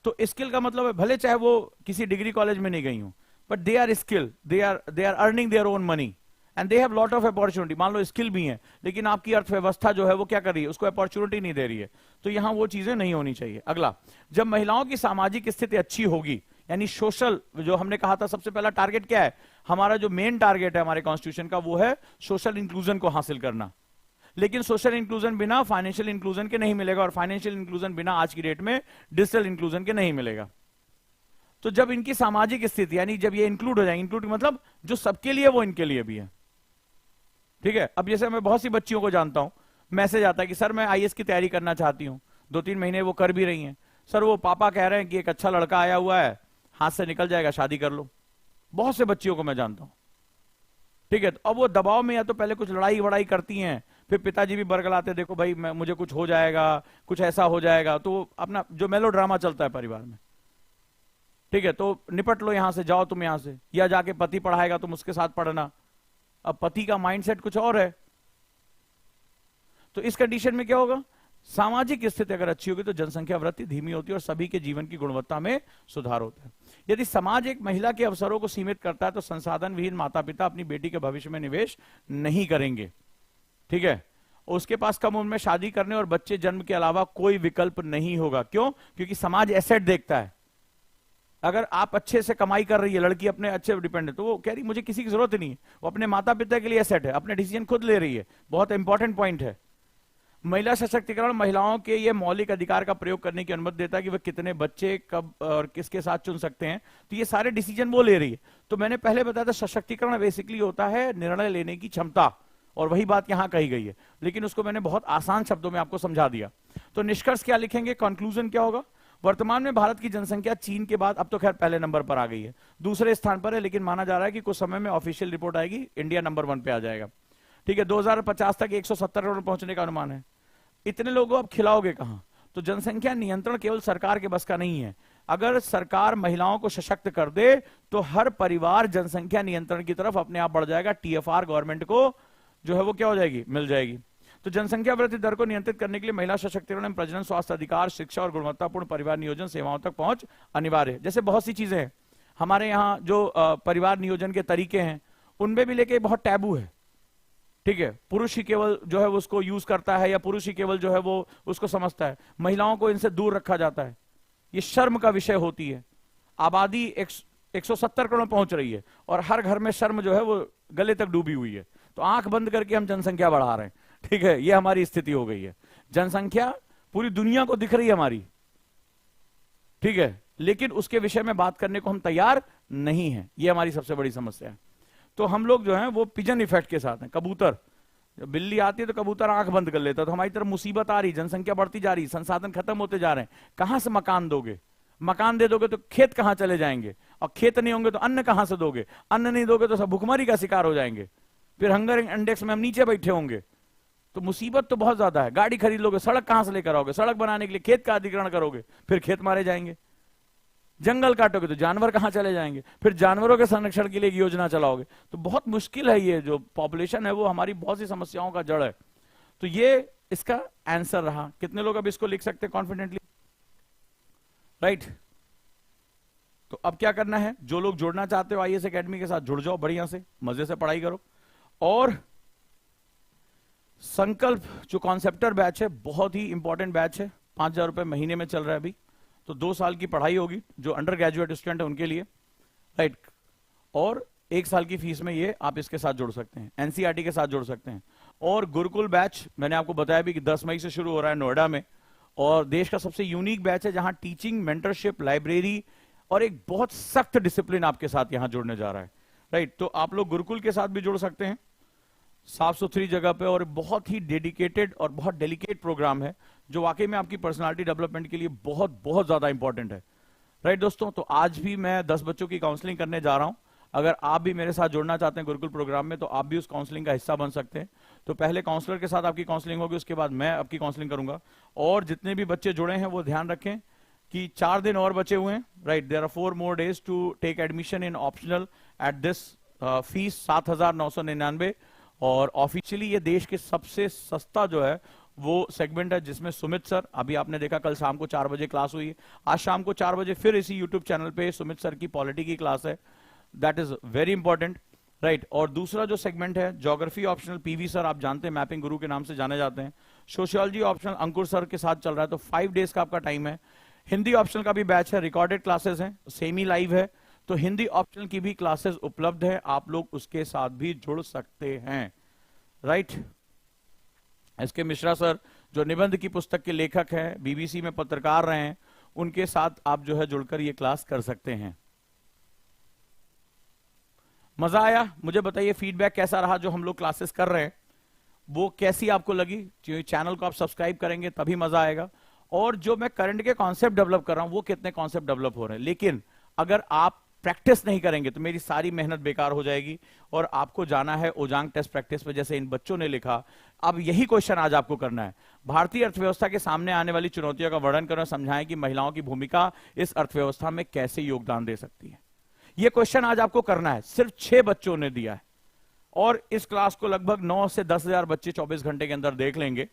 तो स्किल का मतलब है भले चाहे वो किसी डिग्री कॉलेज में नहीं गई हूं, but they are skill, they are earning their own money and they have lot of opportunity, मान लो स्किल भी है, लेकिन आपकी अर्थव्यवस्था जो है वो क्या कर रही है, उसको अपॉर्चुनिटी नहीं दे रही है। तो यहां वो चीजें नहीं होनी चाहिए। अगला, जब महिलाओं की सामाजिक स्थिति अच्छी होगी, यानी सोशल, जो हमने कहा था सबसे पहला टारगेट क्या है हमारा, जो मेन टारगेट है हमारे कॉन्स्टिट्यूशन का, वो है सोशल इंक्लूजन को हासिल करना। लेकिन सोशल इंक्लूजन बिना फाइनेंशियल इंक्लूजन के नहीं मिलेगा, और फाइनेंशियल इंक्लूजन बिना आज की डेट में डिजिटल इंक्लूजन के नहीं मिलेगा। तो जब इनकी सामाजिक स्थिति, यानी जब ये इंक्लूड हो जाएंगे, इंक्लूड मतलब जो सबके लिए वो इनके लिए भी है, ठीक है। अब जैसे मैं बहुत सी बच्चियों को जानता हूं, मैसेज आता है कि सर मैं आईएएस की तैयारी करना चाहती हूं, 2-3 महीने वो कर भी रही हैं, सर वो पापा कह रहे हैं कि एक अच्छा लड़का आया हुआ है, हाथ से निकल जाएगा, शादी कर लो। बहुत से बच्चियों को मैं जानता हूं, ठीक है। तो अब वो दबाव में या तो पहले कुछ लड़ाई वड़ाई करती हैं, फिर पिताजी भी बरगलाते, देखो भाई मुझे कुछ हो जाएगा, कुछ ऐसा हो जाएगा, तो अपना जो मेलो ड्रामा चलता है परिवार में, ठीक है, तो निपट लो यहां से, जाओ तुम यहां से, या जाके पति पढ़ाएगा तुम उसके साथ पढ़ना। अब पति का माइंडसेट कुछ और है, तो इस कंडीशन में क्या होगा, सामाजिक स्थिति अगर अच्छी होगी तो जनसंख्या वृद्धि धीमी होती है और सभी के जीवन की गुणवत्ता में सुधार होता है। यदि समाज एक महिला के अवसरों को सीमित करता है तो संसाधन विहीन माता पिता अपनी बेटी के भविष्य में निवेश नहीं करेंगे, ठीक है। उसके पास कम उम्र में शादी करने और बच्चे जन्म के अलावा कोई विकल्प नहीं होगा। क्यों? क्योंकि समाज एसेट देखता है। अगर आप अच्छे से कमाई कर रही है, लड़की अपने अच्छे डिपेंड है, तो वो कह रही मुझे किसी की जरूरत नहीं है, वो अपने माता पिता के लिए एसेट है, अपने डिसीजन खुद ले रही है। बहुत इंपॉर्टेंट पॉइंट है। महिला सशक्तिकरण महिलाओं के ये मौलिक अधिकार का प्रयोग करने की अनुमति देता है कि वे कितने बच्चे कब और किसके साथ चुन सकते हैं, तो ये सारे डिसीजन वो ले रही है। तो मैंने पहले बताया था सशक्तिकरण बेसिकली होता है निर्णय लेने की क्षमता, और वही बात यहां कही गई है, लेकिन उसको मैंने बहुत आसान शब्दों में आपको समझा दिया। तो निष्कर्ष क्या लिखेंगे, कंक्लूजन क्या होगा? वर्तमान में भारत की जनसंख्या चीन के बाद अब तो खैर पहले नंबर पर आ गई है, दूसरे स्थान पर है, लेकिन माना जा रहा है कि कुछ समय में ऑफिशियल रिपोर्ट आएगी, इंडिया नंबर 1 पे आ जाएगा, ठीक है। 2050 तक 170 करोड़ पहुंचने का अनुमान है। इतने लोगों को अब खिलाओगे कहां? तो जनसंख्या नियंत्रण केवल सरकार के बस का नहीं है। अगर सरकार महिलाओं को सशक्त कर दे तो हर परिवार जनसंख्या नियंत्रण की तरफ अपने आप बढ़ जाएगा। टीएफआर गवर्नमेंट को जो है वो क्या हो जाएगी, मिल जाएगी। तो जनसंख्या वृद्धि दर को नियंत्रित करने के लिए महिला सशक्तिकरण में प्रजनन, स्वास्थ्य अधिकार, शिक्षा और गुणवत्तापूर्ण परिवार नियोजन सेवाओं तक पहुंच अनिवार्य है। जैसे बहुत सी चीजें हैं हमारे यहाँ जो परिवार नियोजन के तरीके हैं उनमें भी लेके बहुत टैबू है, ठीक है। पुरुष ही केवल जो है उसको यूज करता है, या पुरुष ही केवल जो है वो उसको समझता है। महिलाओं को इनसे दूर रखा जाता है, ये शर्म का विषय होती है। आबादी 170 करोड़ पहुंच रही है और हर घर में शर्म जो है वो गले तक डूबी हुई है। तो आंख बंद करके हम जनसंख्या बढ़ा रहे हैं, ठीक है, ये हमारी स्थिति हो गई है। जनसंख्या पूरी दुनिया को दिख रही है हमारी, ठीक है, लेकिन उसके विषय में बात करने को हम तैयार नहीं है, ये हमारी सबसे बड़ी समस्या है। तो हम लोग जो हैं वो पिजन इफेक्ट के साथ हैं। कबूतर, जब बिल्ली आती है तो कबूतर आंख बंद कर लेता है। तो हमारी तरफ मुसीबत आ रही, जनसंख्या बढ़ती जा रही, संसाधन खत्म होते जा रहे हैं, कहां से मकान दोगे? मकान दे दोगे तो खेत कहां चले जाएंगे, और खेत नहीं होंगे तो अन्न कहां से दोगे? अन्न नहीं दोगे तो सब भुखमरी का शिकार हो जाएंगे, फिर हंगर इंडेक्स में हम नीचे बैठे होंगे। तो मुसीबत तो बहुत ज्यादा है। गाड़ी खरीद लोगे, सड़क कहां से लेकर आओगे? सड़क बनाने के लिए खेत का अधिग्रहण करोगे, फिर खेत मारे जाएंगे। जंगल काटोगे तो जानवर कहां चले जाएंगे, फिर जानवरों के संरक्षण के लिए एक योजना चलाओगे। तो बहुत मुश्किल है, ये जो पॉपुलेशन है वो हमारी बहुत सी समस्याओं का जड़ है। तो ये इसका आंसर रहा। कितने लोग अब इसको लिख सकते हैं कॉन्फिडेंटली? राइट। तो अब क्या करना है, जो लोग जुड़ना चाहते हो आईएएस एकेडमी के साथ जुड़ जाओ, बढ़िया से मजे से पढ़ाई करो। और संकल्प जो कॉन्सेप्टर बैच है बहुत ही इंपॉर्टेंट बैच है, 5,000 रुपए महीने में चल रहा है अभी। तो 2 साल की पढ़ाई होगी जो अंडर ग्रेजुएट स्टूडेंट है उनके लिए, राइट। और 1 साल की फीस में ये आप इसके साथ जुड़ सकते हैं, एनसीईआरटी के साथ जुड़ सकते हैं। और गुरुकुल बैच मैंने आपको बताया भी कि 10 मई से शुरू हो रहा है नोएडा में, और देश का सबसे यूनिक बैच है जहां टीचिंग, मेंटरशिप, लाइब्रेरी और एक बहुत सख्त डिसिप्लिन आपके साथ यहां जुड़ने जा रहा है, राइट। तो आप लोग गुरुकुल के साथ भी जुड़ सकते हैं, साफ सुथरी जगह पे, और बहुत ही डेडिकेटेड और बहुत डेलिकेट प्रोग्राम है जो वाकई में आपकी पर्सनालिटी डेवलपमेंट के लिए बहुत बहुत ज्यादा इंपॉर्टेंट है, राइट दोस्तों। तो आज भी मैं 10 बच्चों की काउंसलिंग करने जा रहा हूं। अगर आप भी मेरे साथ जुड़ना चाहते हैं गुरुकुल प्रोग्राम में तो आप भी उस काउंसलिंग का हिस्सा बन सकते हैं। तो पहले काउंसलर के साथ आपकी काउंसलिंग होगी, उसके बाद मैं आपकी काउंसलिंग करूंगा। और जितने भी बच्चे जुड़े हैं वो ध्यान रखें कि 4 दिन और बचे हुए हैं, right. There are 4 more days to take admission in optional at this fees 7,999। और ऑफिशियली ये देश के सबसे सस्ता जो है वो सेगमेंट है, जिसमें सुमित सर, अभी आपने देखा कल शाम को 4 बजे क्लास हुई है, आज शाम को 4 बजे फिर इसी यूट्यूब चैनल पे सुमित सर की पॉलिटी की क्लास है। That is very important. Right और दूसरा जो सेगमेंट है ज्योग्राफी ऑप्शनल पीवी सर, आप जानते हैं मैपिंग गुरु के नाम से जाने जाते हैं। सोशियोलॉजी ऑप्शनल अंकुर सर के साथ चल रहा है, तो 5 डेज का आपका टाइम है। हिंदी ऑप्शनल का भी बैच है, रिकॉर्डेड क्लासेस हैं, सेमी लाइव है, तो हिंदी ऑप्शनल की भी क्लासेस उपलब्ध है, आप लोग उसके साथ भी जुड़ सकते हैं। राइट एसके मिश्रा सर जो निबंध की पुस्तक के लेखक हैं, बीबीसी में पत्रकार रहे हैं, उनके साथ आप जो है जुड़कर ये क्लास कर सकते हैं। मजा आया? मुझे बताइए फीडबैक कैसा रहा, जो हम लोग क्लासेस कर रहे हैं वो कैसी आपको लगी? चैनल को आप सब्सक्राइब करेंगे तभी मजा आएगा। और जो मैं करंट के कॉन्सेप्ट डेवलप कर रहा हूं वो कितने कॉन्सेप्ट डेवलप हो रहे हैं, लेकिन अगर आप प्रैक्टिस नहीं करेंगे तो मेरी सारी मेहनत बेकार हो जाएगी। और आपको जाना है ओजांग टेस्ट प्रैक्टिस पे, जैसे इन बच्चों ने लिखा। अब यही क्वेश्चन आज आपको करना है, भारतीय अर्थव्यवस्था के सामने आने वाली चुनौतियों का वर्णन करें, समझाएं कि महिलाओं की भूमिका इस अर्थव्यवस्था में कैसे योगदान दे सकती है। यह क्वेश्चन आज आपको करना है, सिर्फ 6 बच्चों ने दिया है और इस क्लास को लगभग 9 से 10,000 बच्चे 24 घंटे के अंदर देख लेंगे,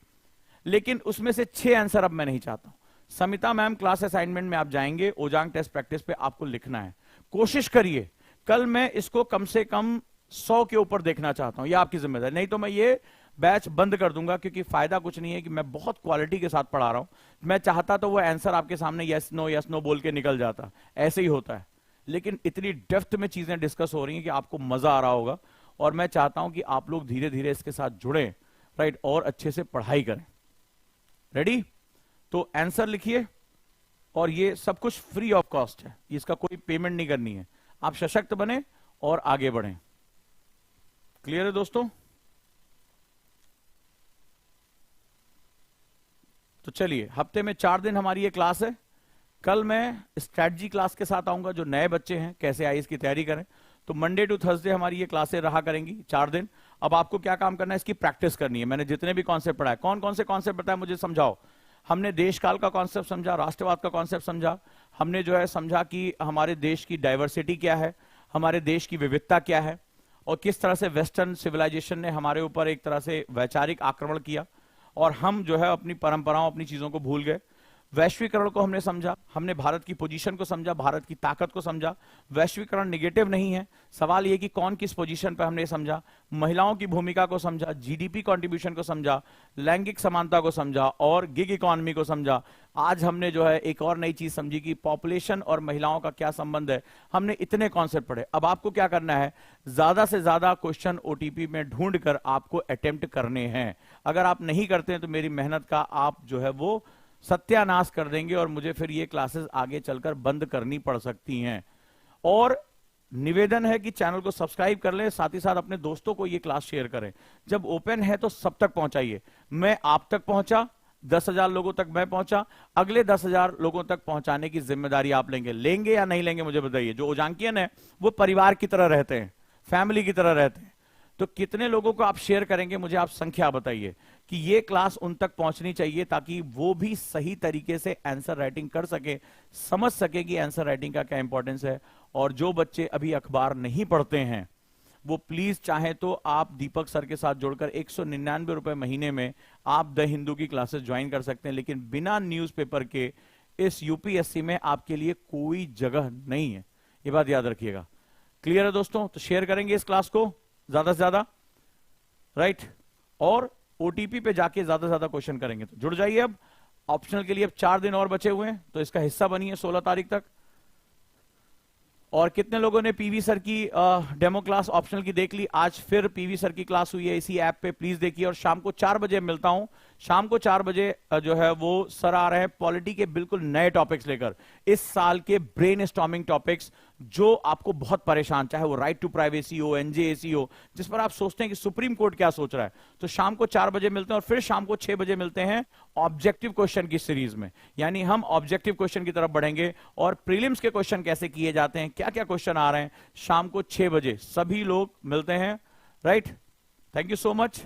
लेकिन उसमें से 6 आंसर अब मैं नहीं चाहता हूं। समिता मैम क्लास असाइनमेंट में आप जाएंगे, ओजांग टेस्ट प्रैक्टिस पे आपको लिखना है। कोशिश करिए, कल मैं इसको कम से कम 100 के ऊपर देखना चाहता हूं, यह आपकी जिम्मेदारी, नहीं तो मैं ये बैच बंद कर दूंगा, क्योंकि फायदा कुछ नहीं है कि मैं बहुत क्वालिटी के साथ पढ़ा रहा हूं। मैं चाहता तो वो आंसर आपके सामने यस नो बोल के निकल जाता, ऐसे ही होता है, लेकिन इतनी डेप्थ में चीजें डिस्कस हो रही हैं कि आपको मजा आ रहा होगा। और मैं चाहता हूं कि आप लोग धीरे धीरे इसके साथ जुड़ें, राइट, और अच्छे से पढ़ाई करें। रेडी? तो आंसर लिखिए, और ये सब कुछ फ्री ऑफ कॉस्ट है, इसका कोई पेमेंट नहीं करनी है। आप सशक्त बने और आगे बढ़ें। क्लियर है दोस्तों? तो चलिए, हफ्ते में 4 दिन हमारी ये क्लास है। कल मैं स्ट्रैटेजी क्लास के साथ आऊंगा, जो नए बच्चे हैं कैसे आईएएस की तैयारी करें। तो मंडे टू थर्सडे हमारी ये क्लासें रहा करेंगी 4 दिन। अब आपको क्या काम करना है, इसकी प्रैक्टिस करनी है। मैंने जितने भी कॉन्सेप्ट पढ़ाए, कौन कौन से कॉन्सेप्ट बताए मुझे समझाओ। हमने देश काल का कॉन्सेप्ट समझा, राष्ट्रवाद का कॉन्सेप्ट समझा, हमने जो है समझा कि हमारे देश की डाइवर्सिटी क्या है, हमारे देश की विविधता क्या है, और किस तरह से वेस्टर्न सिविलाइजेशन ने हमारे ऊपर एक तरह से वैचारिक आक्रमण किया और हम जो है अपनी परंपराओं, अपनी चीजों को भूल गए। वैश्वीकरण को हमने समझा, हमने भारत की पोजीशन को समझा, भारत की ताकत को समझा। वैश्वीकरण निगेटिव नहीं है, सवाल यह कि कौन किस पोजीशन पर हमने समझा। महिलाओं की भूमिका को समझा, जीडीपी कंट्रीब्यूशन को समझा, लैंगिक समानता को समझा और गिग इकोनॉमी को समझा। आज हमने जो है एक और नई चीज समझी कि पॉपुलेशन और महिलाओं का क्या संबंध है। हमने इतने कॉन्सेप्ट पढ़े। अब आपको क्या करना है, ज्यादा से ज्यादा क्वेश्चन ओटीपी में ढूंढकर आपको अटेम्प्ट करने हैं। अगर आप नहीं करते हैं तो मेरी मेहनत का आप जो है वो सत्यानाश कर देंगे और मुझे फिर ये क्लासेस आगे चलकर बंद करनी पड़ सकती हैं। और निवेदन है कि चैनल को सब्सक्राइब कर लें, साथ ही साथ अपने दोस्तों को ये क्लास शेयर करें। जब ओपन है तो सब तक पहुंचाइए। मैं आप तक पहुंचा, 10,000 लोगों तक मैं पहुंचा, अगले 10,000 लोगों तक पहुंचाने की जिम्मेदारी आप लेंगे या नहीं लेंगे मुझे बताइए। जो ओजांकियन है वो परिवार की तरह रहते हैं, फैमिली की तरह रहते हैं, तो कितने लोगों को आप शेयर करेंगे मुझे आप संख्या बताइए कि ये क्लास उन तक पहुंचनी चाहिए, ताकि वो भी सही तरीके से आंसर राइटिंग कर सके, समझ सके कि आंसर राइटिंग का क्या इंपॉर्टेंस है। और जो बच्चे अभी अखबार नहीं पढ़ते हैं वो प्लीज चाहे तो आप दीपक सर के साथ जुड़कर 199 रुपए महीने में आप द हिंदू की क्लासेस ज्वाइन कर सकते हैं, लेकिन बिना न्यूज़पेपर के इस यूपीएससी में आपके लिए कोई जगह नहीं है, ये बात याद रखिएगा। क्लियर है दोस्तों? तो शेयर करेंगे इस क्लास को ज्यादा से ज्यादा, राइट, और ओटीपी पे जाके ज्यादा से ज्यादा क्वेश्चन करेंगे। तो जुड़ जाइए। अब ऑप्शनल के लिए अब 4 दिन और बचे हुए हैं, तो इसका हिस्सा बनिए 16 तारीख तक। और कितने लोगों ने पीवी सर की डेमो क्लास ऑप्शनल की देख ली? आज फिर पीवी सर की क्लास हुई है इसी ऐप पे, प्लीज देखिए। और शाम को 4 बजे मिलता हूं। शाम को 4 बजे जो है वो सर आ रहे हैं पॉलिटी के बिल्कुल नए टॉपिक्स लेकर, इस साल के ब्रेन स्टॉर्मिंग टॉपिक्स जो आपको बहुत परेशान, चाहे वो राइट टू प्राइवेसी हो, एनजेएसी हो, जिस पर आप सोचते हैं कि सुप्रीम कोर्ट क्या सोच रहा है। तो शाम को 4 बजे मिलते हैं और फिर शाम को 6 बजे मिलते हैं ऑब्जेक्टिव क्वेश्चन की सीरीज में। यानी हम ऑब्जेक्टिव क्वेश्चन की तरफ बढ़ेंगे और प्रीलिम्स के क्वेश्चन कैसे किए जाते हैं, क्या क्या क्वेश्चन आ रहे हैं। शाम को 6 बजे सभी लोग मिलते हैं, right. Thank you so much.